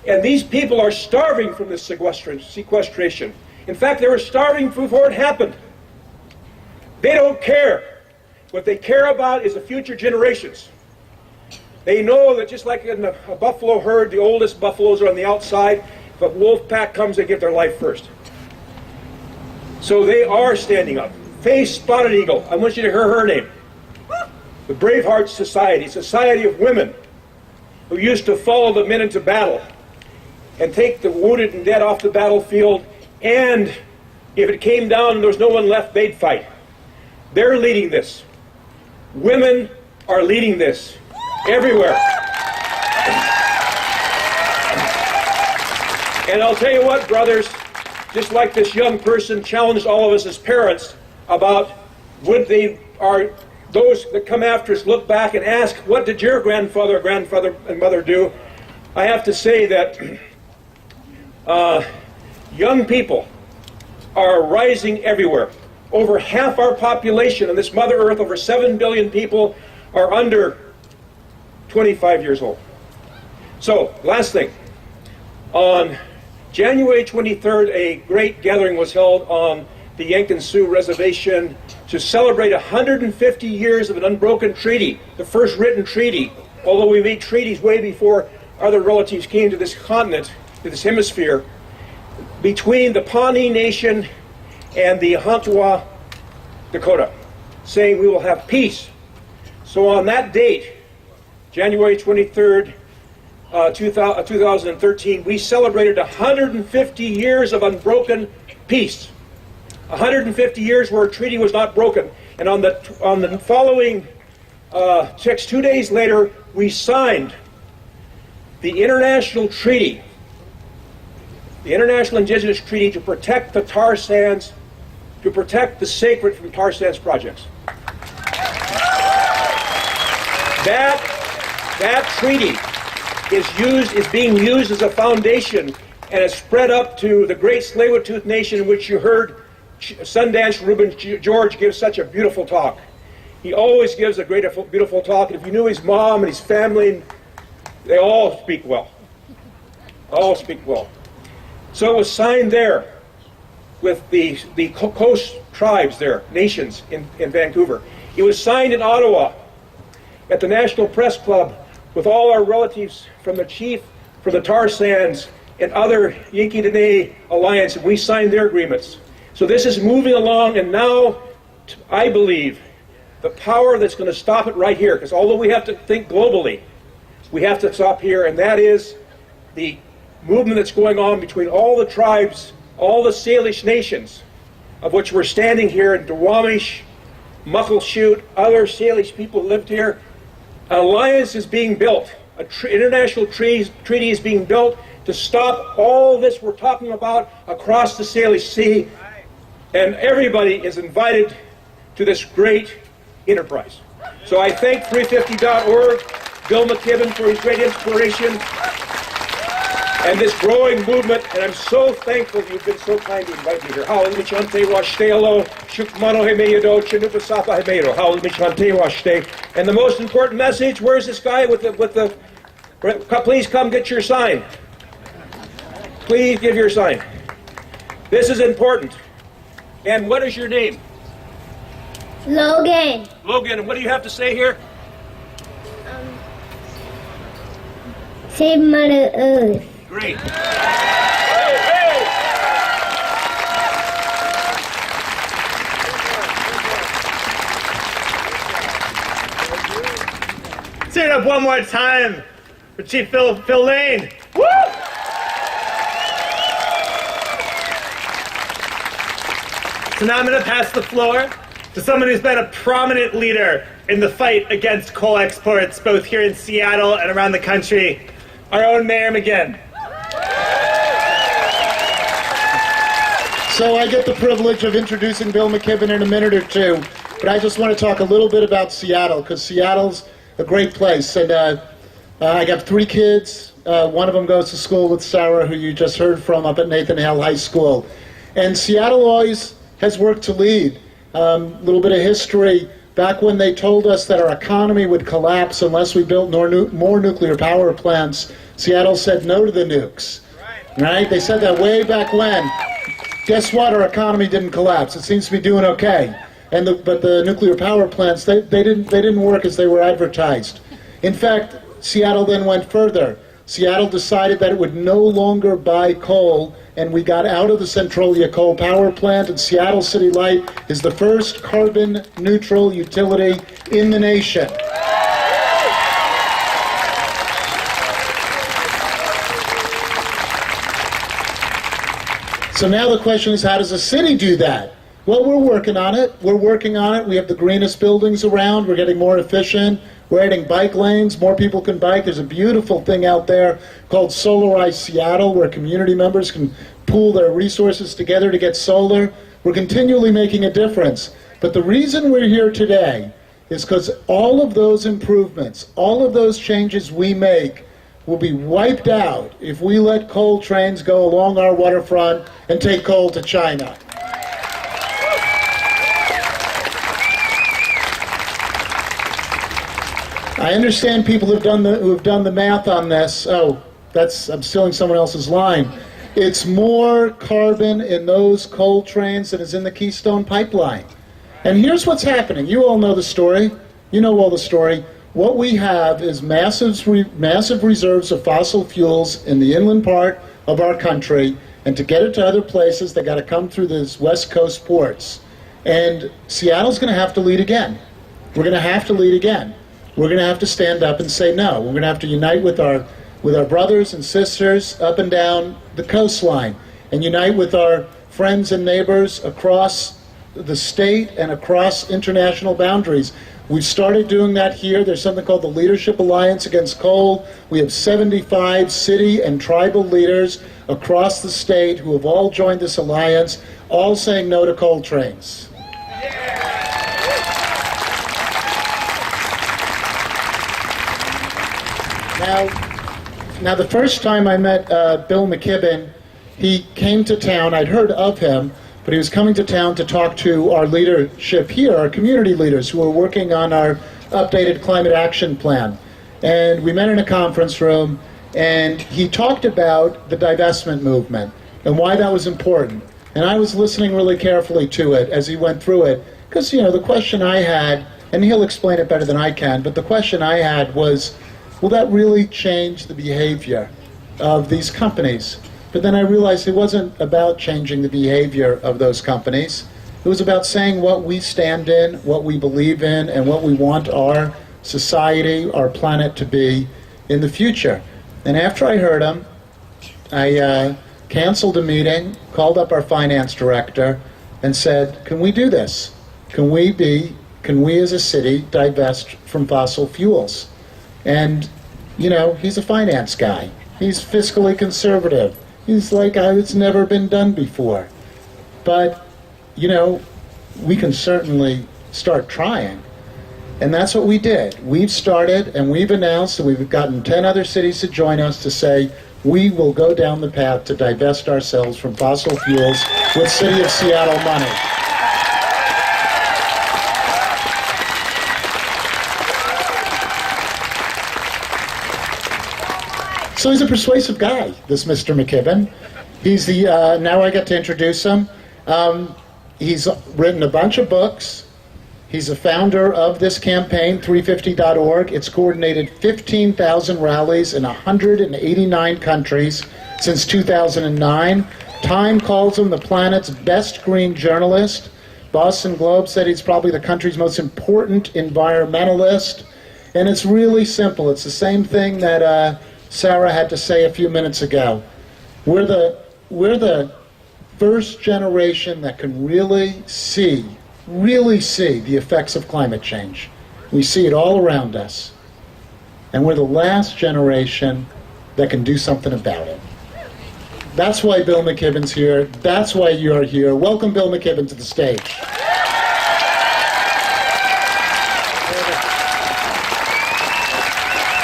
K: And these people are starving from this sequestration. In fact, they were starving before it happened. They don't care. What they care about is the future generations. They know that just like in a buffalo herd, the oldest buffaloes are on the outside, If a wolf pack comes, they give their life first. So they are standing up. Faye Spotted Eagle, I want you to hear her name. The Braveheart Society, society of women who used to follow the men into battle and take the wounded and dead off the battlefield, and if it came down and there was no one left, they'd fight. They're leading this. Women are leading this everywhere. And I'll tell you what, brothers, just like this young person challenged all of us as parents about would they are those that come after us look back and ask, what did your grandfather, and mother do? I have to say that young people are rising everywhere. Over half our population on this Mother Earth, over 7 billion people, are under 25 years old. So, last thing. On January 23rd, a great gathering was held on the Yankton Sioux Reservation to celebrate 150 years of an unbroken treaty, the first written treaty, although we made treaties way before other relatives came to this continent, to this hemisphere, between the Pawnee Nation and the Hontawa Dakota, saying we will have peace. So on that date, January 23rd, 2013, we celebrated 150 years of unbroken peace. 150 years where a treaty was not broken. And on the following 2 days later, we signed the international treaty, the International Indigenous Treaty to protect the tar sands, to protect the sacred from tar sands projects. That treaty is being used as a foundation and has spread up to the great Tsleil-Waututh Nation, in which you heard Sundance Rueben George give such a beautiful talk. He always gives a beautiful talk, and if you knew his mom and his family, they all speak well. All speak well. So it was signed there with the coast tribes there, nations in Vancouver. It was signed in Ottawa at the National Press Club with all our relatives from the chief, from the tar sands, and other Yankee Dene Alliance, and we signed their agreements. So this is moving along, and now I believe the power that's going to stop it right here, because although we have to think globally, we have to stop here, and that is the movement that's going on between all the tribes, all the Salish nations, of which we're standing here in Duwamish, Muckleshoot, other Salish people who lived here. An alliance is being built. An international treaty is being built to stop all this we're talking about across the Salish Sea. And everybody is invited to this great enterprise. So I thank 350.org, Bill McKibben for his great inspiration, and this growing movement, and I'm so thankful you've been so kind to invite me here. And the most important message, where's this guy with the please come get your sign. Please give your sign. This is important. And what is your name?
C: Logan.
K: Logan, and what do you have to say here?
C: Save Mother Earth.
K: Great.
E: Say it up one more time for Chief Phil Lane. Woo! So now I'm going to pass the floor to someone who's been a prominent leader in the fight against coal exports, both here in Seattle and around the country, our own Mayor McGinn.
L: So I get the privilege of introducing Bill McKibben in a minute or two, but I just want to talk a little bit about Seattle, because Seattle's a great place. And I got 3 kids. One of them goes to school with Sara, who you just heard from up at Nathan Hale High School. And Seattle always has worked to lead. A little bit of history. Back when they told us that our economy would collapse unless we built more nuclear power plants, Seattle said no to the nukes. Right? They said that way back when. Guess what? Our economy didn't collapse. It seems to be doing okay. But the nuclear power plants, they didn't work as they were advertised. In fact, Seattle then went further. Seattle decided that it would no longer buy coal, and we got out of the Centralia coal power plant, and Seattle City Light is the first carbon-neutral utility in the nation. So now the question is, how does a city do that? Well, we're working on it. We're working on it. We have the greenest buildings around. We're getting more efficient. We're adding bike lanes. More people can bike. There's a beautiful thing out there called Solarize Seattle, where community members can pool their resources together to get solar. We're continually making a difference. But the reason we're here today is because all of those improvements, all of those changes we make will be wiped out if we let coal trains go along our waterfront and take coal to China. I understand people who have done the math on this. Oh, I'm stealing someone else's line. It's more carbon in those coal trains than is in the Keystone Pipeline. And here's what's happening. You all know the story. You know all the story. What we have is massive reserves of fossil fuels in the inland part of our country, and to get it to other places, they got to come through these West Coast ports. And Seattle's going to have to lead again. We're going to have to lead again. We're going to have to stand up and say no. We're going to have to unite with our brothers and sisters up and down the coastline, and unite with our friends and neighbors across the state and across international boundaries. We've started doing that here. There's something called the Leadership Alliance Against Coal. We have 75 city and tribal leaders across the state who have all joined this alliance, all saying no to coal trains. Now, the first time I met Bill McKibben, he came to town. I'd heard of him, but he was coming to town to talk to our leadership here, our community leaders who are working on our updated climate action plan. And we met in a conference room, and he talked about the divestment movement and why that was important. And I was listening really carefully to it as he went through it, because, the question I had, and he'll explain it better than I can, but the question I had was, will that really change the behavior of these companies? But then I realized it wasn't about changing the behavior of those companies. It was about saying what we stand in, what we believe in, and what we want our society, our planet to be in the future. And after I heard him, I canceled a meeting, called up our finance director, and said, can we do this? Can we as a city divest from fossil fuels? And, he's a finance guy. He's fiscally conservative. He's like, it's never been done before. But, we can certainly start trying. And that's what we did. We've started, and we've announced, and we've gotten 10 other cities to join us to say, we will go down the path to divest ourselves from fossil fuels with City of Seattle money. So he's a persuasive guy, this Mr. McKibben. He's now I get to introduce him. He's written a bunch of books. He's a founder of this campaign, 350.org. It's coordinated 15,000 rallies in 189 countries since 2009. Time calls him the planet's best green journalist. Boston Globe said he's probably the country's most important environmentalist. And it's really simple. It's the same thing that Sara had to say a few minutes ago. We're the first generation that can really see the effects of climate change. We see it all around us. And we're the last generation that can do something about it. That's why Bill McKibben's here. That's why you're here. Welcome Bill McKibben to the stage.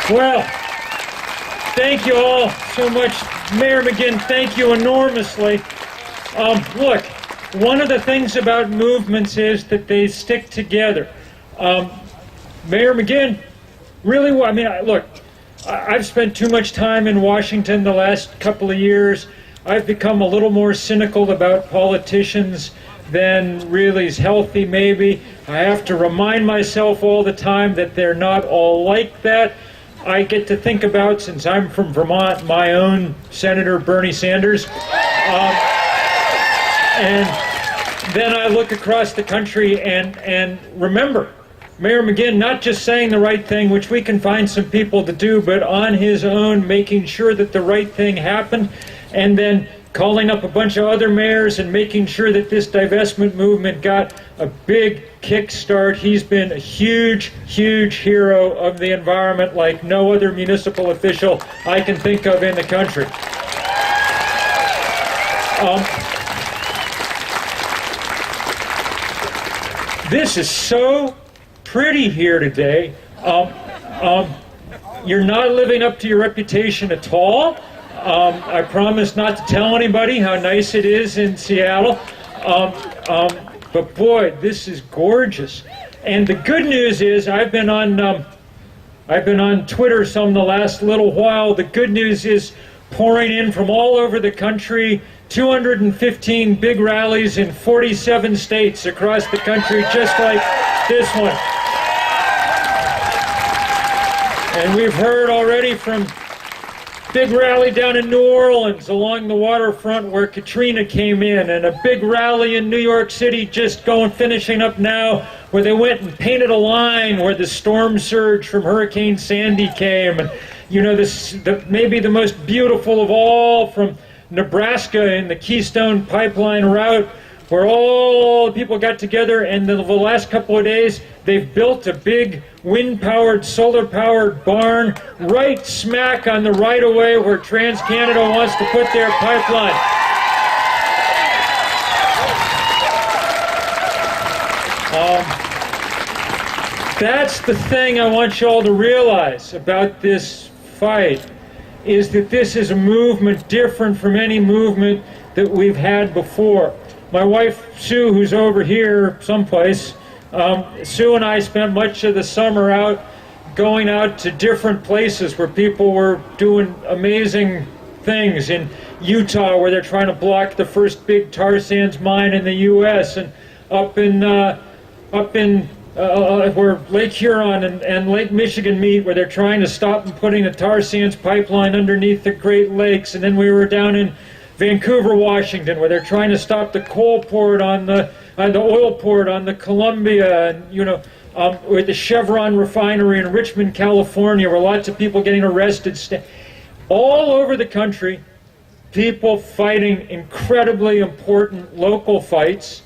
M: Well, thank you all so much. Mayor McGinn, thank you enormously. Look, one of the things about movements is that they stick together. Mayor McGinn, really, look, I've spent too much time in Washington the last couple of years. I've become a little more cynical about politicians than really is healthy, maybe. I have to remind myself all the time that they're not all like that. I get to think about, since I'm from Vermont, my own Senator Bernie Sanders. And then I look across the country and remember Mayor McGinn not just saying the right thing, which we can find some people to do, but on his own making sure that the right thing happened, and then calling up a bunch of other mayors and making sure that this divestment movement got a big kickstart. He's been a huge, huge hero of the environment like no other municipal official I can think of in the country. This is so pretty here today. You're not living up to your reputation at all. I promise not to tell anybody how nice it is in Seattle. But boy, this is gorgeous. And the good news is I've been on Twitter some the last little while. The good news is pouring in from all over the country, 215 big rallies in 47 states across the country, just like this one. And we've heard already from big rally down in New Orleans along the waterfront where Katrina came in, and a big rally in New York City just finishing up now, where they went and painted a line where the storm surge from Hurricane Sandy came. And you know, maybe the most beautiful of all, from Nebraska in the Keystone Pipeline route, where all the people got together, and the last couple of days they've built a big wind-powered, solar-powered barn right smack on the right-of-way where TransCanada wants to put their pipeline. That's the thing I want you all to realize about this fight, is that this is a movement different from any movement that we've had before. My wife, Sue, who's over here someplace, Sue and I spent much of the summer going out to different places where people were doing amazing things. In Utah, where they're trying to block the first big tar sands mine in the U.S., and up in where Lake Huron and Lake Michigan meet, where they're trying to stop and putting a tar sands pipeline underneath the Great Lakes. And then we were down in Vancouver, Washington, where they're trying to stop the coal port on the oil port on the Columbia, and with the Chevron refinery in Richmond, California, where lots of people getting arrested. All over the country, people fighting incredibly important local fights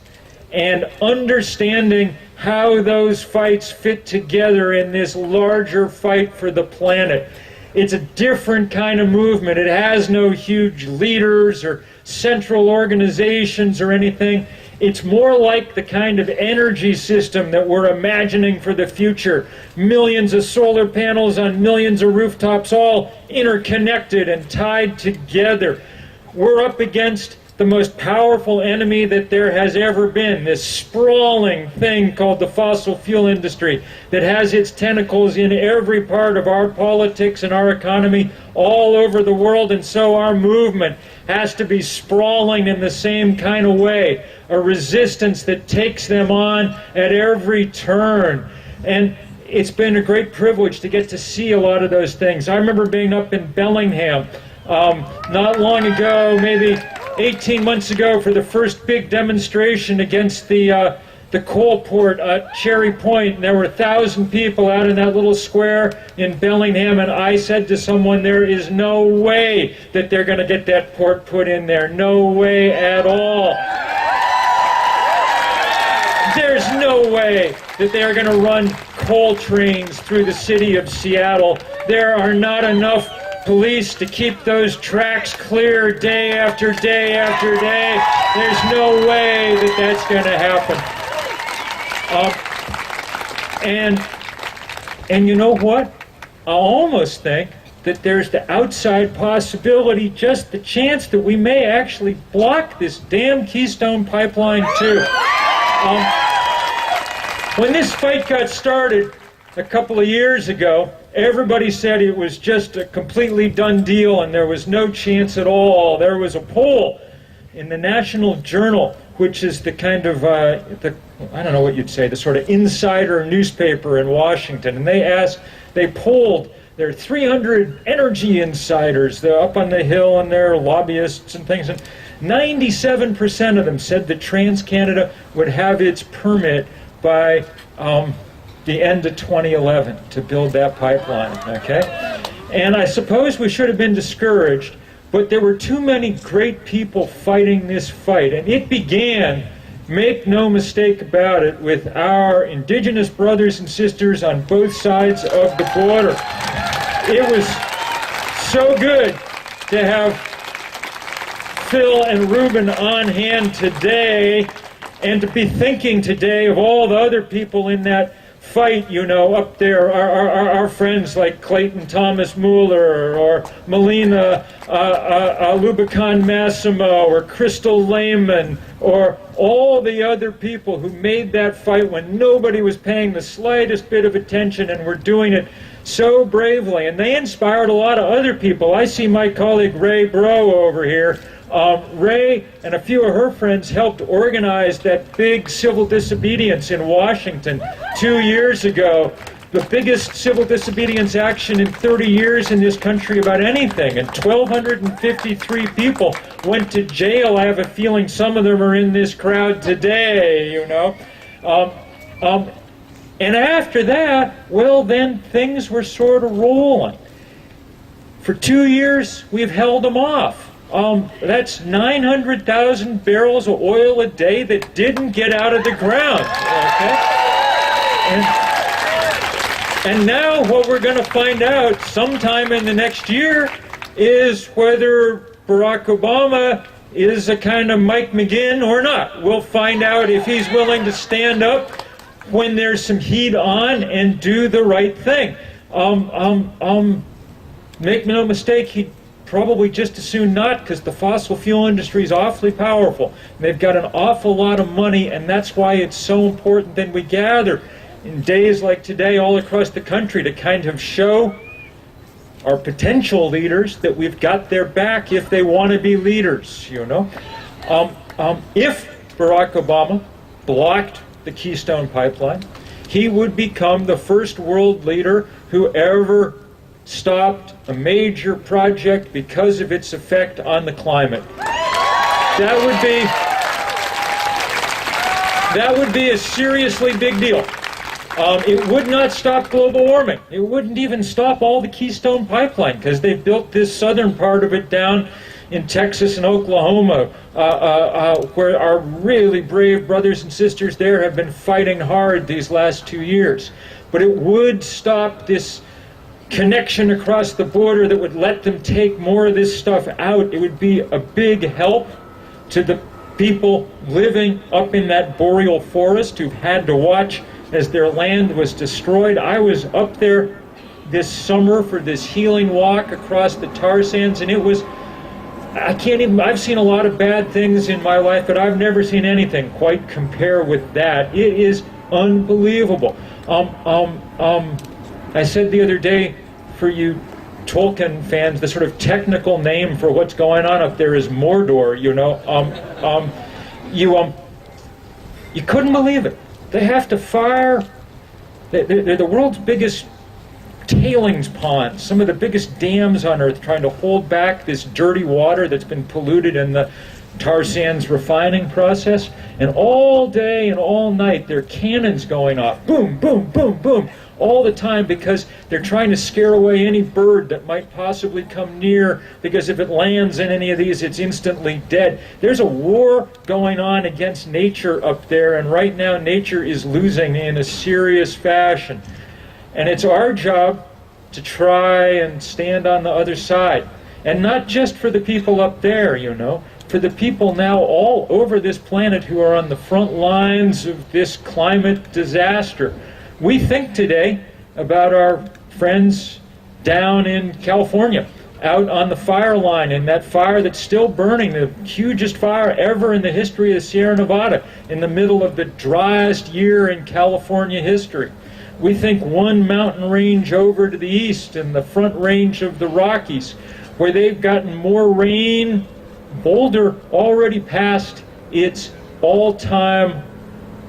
M: and understanding how those fights fit together in this larger fight for the planet. It's a different kind of movement. It has no huge leaders or central organizations or anything. It's more like the kind of energy system that we're imagining for the future. Millions of solar panels on millions of rooftops, all interconnected and tied together. We're up against the most powerful enemy that there has ever been, this sprawling thing called the fossil fuel industry that has its tentacles in every part of our politics and our economy all over the world, and so our movement has to be sprawling in the same kind of way, a resistance that takes them on at every turn. And it's been a great privilege to get to see a lot of those things. I remember being up in Bellingham not long ago, maybe 18 months ago, for the first big demonstration against the coal port at Cherry Point. And there were 1,000 people out in that little square in Bellingham, and I said to someone, there is no way that they're going to get that port put in there. No way at all. There's no way that they are going to run coal trains through the city of Seattle. There are not enough police to keep those tracks clear day after day after day. There's no way that that's going to happen. And you know what? I almost think that there's the outside possibility, just the chance, that we may actually block this damn Keystone Pipeline too. When this fight got started a couple of years ago, everybody said it was just a completely done deal and there was no chance at all. There was a poll in the National Journal, which is the kind of, I don't know what you'd say, the sort of insider newspaper in Washington, and they polled there are 300 energy insiders. They're up on the hill and they're lobbyists and things. And 97% of them said that TransCanada would have its permit by the end of 2011 to build that pipeline, okay? And I suppose we should have been discouraged, but there were too many great people fighting this fight. And it began, make no mistake about it, with our Indigenous brothers and sisters on both sides of the border. It was so good to have Phil and Rueben on hand today, and to be thinking today of all the other people in that fight, you know, up there, our friends like Clayton Thomas Mueller, or Melina Lubacan Massimo, or Crystal Lehman, or all the other people who made that fight when nobody was paying the slightest bit of attention, and were doing it so bravely. And they inspired a lot of other people. I see my colleague Ray Bro over here. Ray and a few of her friends helped organize that big civil disobedience in Washington 2 years ago, the biggest civil disobedience action in 30 years in this country about anything, and 1,253 people went to jail. I have a feeling some of them are in this crowd today, you know. And after that, well, then things were sort of rolling. For 2 years, we've held them off. That's 900,000 barrels of oil a day that didn't get out of the ground, okay? And now what we're going to find out sometime in the next year is whether Barack Obama is a kind of Mike McGinn or not. We'll find out if he's willing to stand up when there's some heat on and do the right thing. Make no mistake, he'd probably just as soon not, because the fossil fuel industry is awfully powerful. They've got an awful lot of money, and that's why it's so important that we gather in days like today all across the country to kind of show our potential leaders that we've got their back if they want to be leaders, you know. If Barack Obama blocked the Keystone Pipeline, he would become the first world leader who ever stopped a major project because of its effect on the climate. That would be a seriously big deal. It would not stop global warming. It wouldn't even stop all the Keystone Pipeline, because they built this southern part of it down in Texas and Oklahoma, where our really brave brothers and sisters there have been fighting hard these last 2 years. But it would stop this connection across the border that would let them take more of this stuff out. It would be a big help to the people living up in that boreal forest who've had to watch as their land was destroyed. I was up there this summer for this healing walk across the tar sands, and it was, I've seen a lot of bad things in my life, but I've never seen anything quite compare with that. It is unbelievable. I said the other day, for you Tolkien fans, the sort of technical name for what's going on up there is Mordor, you know. You couldn't believe it. They have to fire, they're the world's biggest tailings ponds, some of the biggest dams on Earth, trying to hold back this dirty water that's been polluted in the tar sands refining process. And all day and all night, there are cannons going off, boom, boom, boom, boom, all the time, because they're trying to scare away any bird that might possibly come near, because if it lands in any of these, it's instantly dead. There's a war going on against nature up there, and right now nature is losing in a serious fashion. And it's our job to try and stand on the other side. And not just for the people up there, you know, for the people now all over this planet who are on the front lines of this climate disaster. We think today about our friends down in California, out on the fire line, and that fire that's still burning, the hugest fire ever in the history of the Sierra Nevada, in the middle of the driest year in California history. We think one mountain range over to the east, in the front range of the Rockies, where they've gotten more rain. Boulder already passed its all-time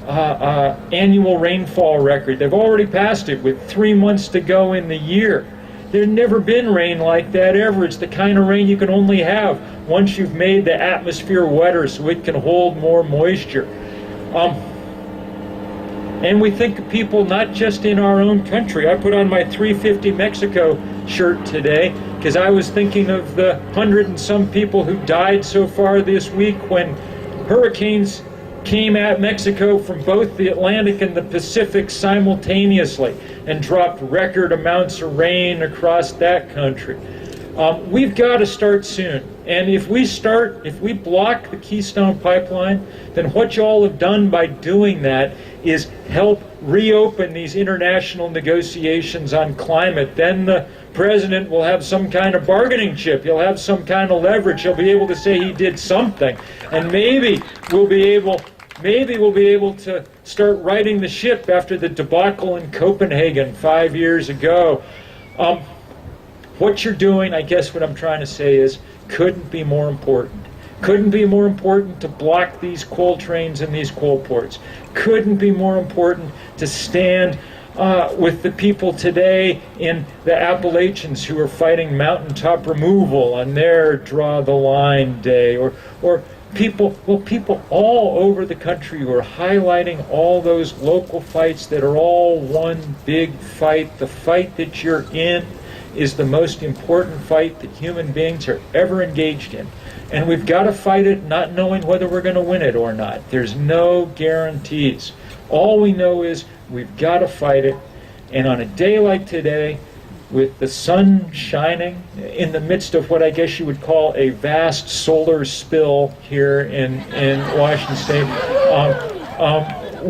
M: annual rainfall record. They've already passed it with 3 months to go in the year. There's never been rain like that ever. It's the kind of rain you can only have once you've made the atmosphere wetter so it can hold more moisture. And we think of people not just in our own country. I put on my 350 Mexico shirt today because I was thinking of the 100 and some people who died so far this week when hurricanes came at Mexico from both the Atlantic and the Pacific simultaneously and dropped record amounts of rain across that country. We've got to start soon. And if we block the Keystone Pipeline, then what you all have done by doing that is help reopen these international negotiations on climate. Then the president will have some kind of bargaining chip. He'll have some kind of leverage. He'll be able to say he did something. And maybe we'll be able to start righting the ship after the debacle in Copenhagen 5 years ago. What you're doing, I guess what I'm trying to say is, couldn't be more important. Couldn't be more important to block these coal trains and these coal ports. Couldn't be more important to stand with the people today in the Appalachians who are fighting mountaintop removal on their Draw the Line Day, or people all over the country who are highlighting all those local fights that are all one big fight. The fight that you're in is the most important fight that human beings are ever engaged in. And we've got to fight it not knowing whether we're going to win it or not. There's no guarantees. All we know is we've got to fight it. And on a day like today, with the sun shining in the midst of what I guess you would call a vast solar spill here in Washington State,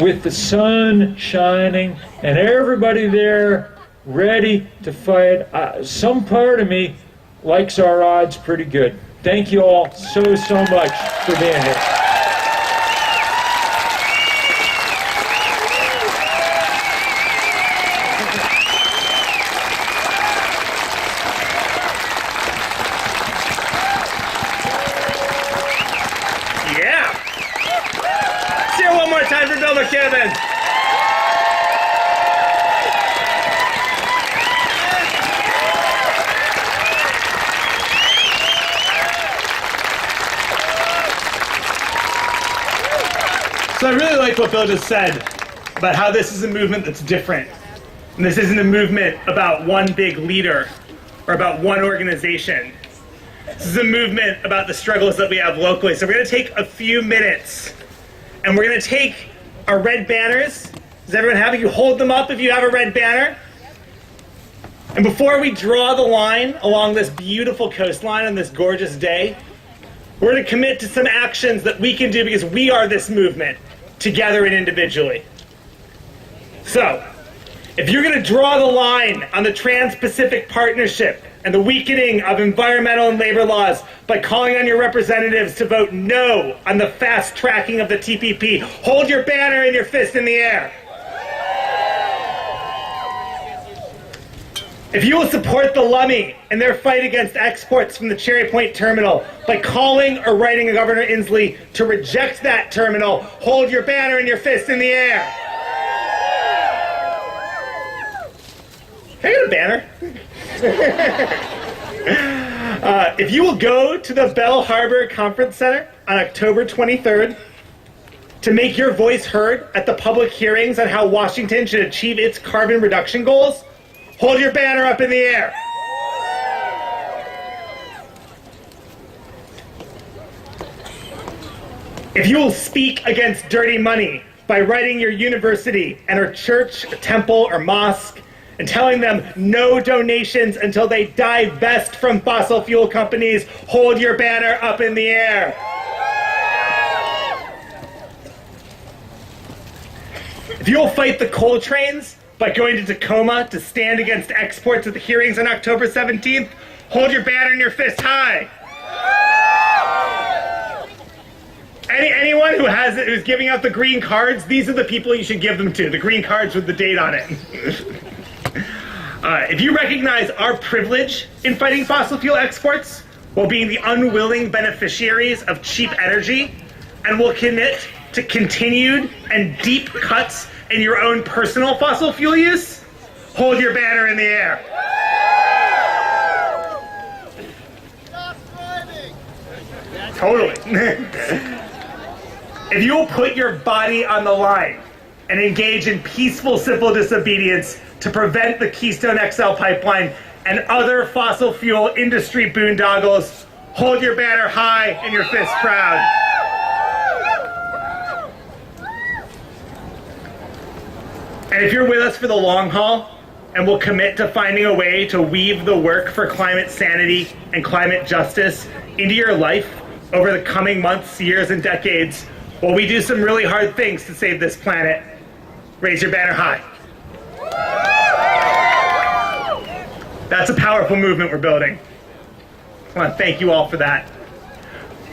M: with the sun shining and everybody there ready to fight, some part of me likes our odds pretty good. Thank you all so much for being here.
E: Yeah! Let's hear it one more time for Bill McKibben. So I really like what Bill just said about how this is a movement that's different. And this isn't a movement about one big leader or about one organization. This is a movement about the struggles that we have locally. So we're going to take a few minutes and we're going to take our red banners. Does everyone have it? You hold them up if you have a red banner. And before we draw the line along this beautiful coastline on this gorgeous day, we're going to commit to some actions that we can do because we are this movement, together and individually. So, if you're going to draw the line on the Trans-Pacific Partnership and the weakening of environmental and labor laws by calling on your representatives to vote no on the fast tracking of the TPP, hold your banner and your fist in the air. If you will support the Lummi and their fight against exports from the Cherry Point terminal by calling or writing Governor Inslee to reject that terminal, hold your banner and your fist in the air. Can I get a banner? If you will go to the Bell Harbor Conference Center on October 23rd to make your voice heard at the public hearings on how Washington should achieve its carbon reduction goals, hold your banner up in the air. If you will speak against dirty money by writing your university and or church, or temple, or mosque and telling them no donations until they divest from fossil fuel companies, hold your banner up in the air. If you will fight the coal trains by going to Tacoma to stand against exports at the hearings on October 17th, hold your banner and your fist high. Anyone who's giving out the green cards, these are the people you should give them to, the green cards with the date on it. If you recognize our privilege in fighting fossil fuel exports while being the unwilling beneficiaries of cheap energy, and will commit to continued and deep cuts in your own personal fossil fuel use, hold your banner in the air. Totally. If you will put your body on the line and engage in peaceful civil disobedience to prevent the Keystone XL pipeline and other fossil fuel industry boondoggles, hold your banner high and your fist proud. And if you're with us for the long haul and will commit to finding a way to weave the work for climate sanity and climate justice into your life over the coming months, years, and decades, while we do some really hard things to save this planet, raise your banner high. That's a powerful movement we're building. I want to thank you all for that.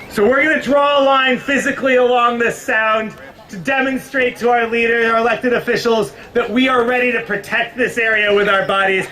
E: So we're going to draw a line physically along this sound to demonstrate to our leaders, our elected officials, that we are ready to protect this area with our bodies,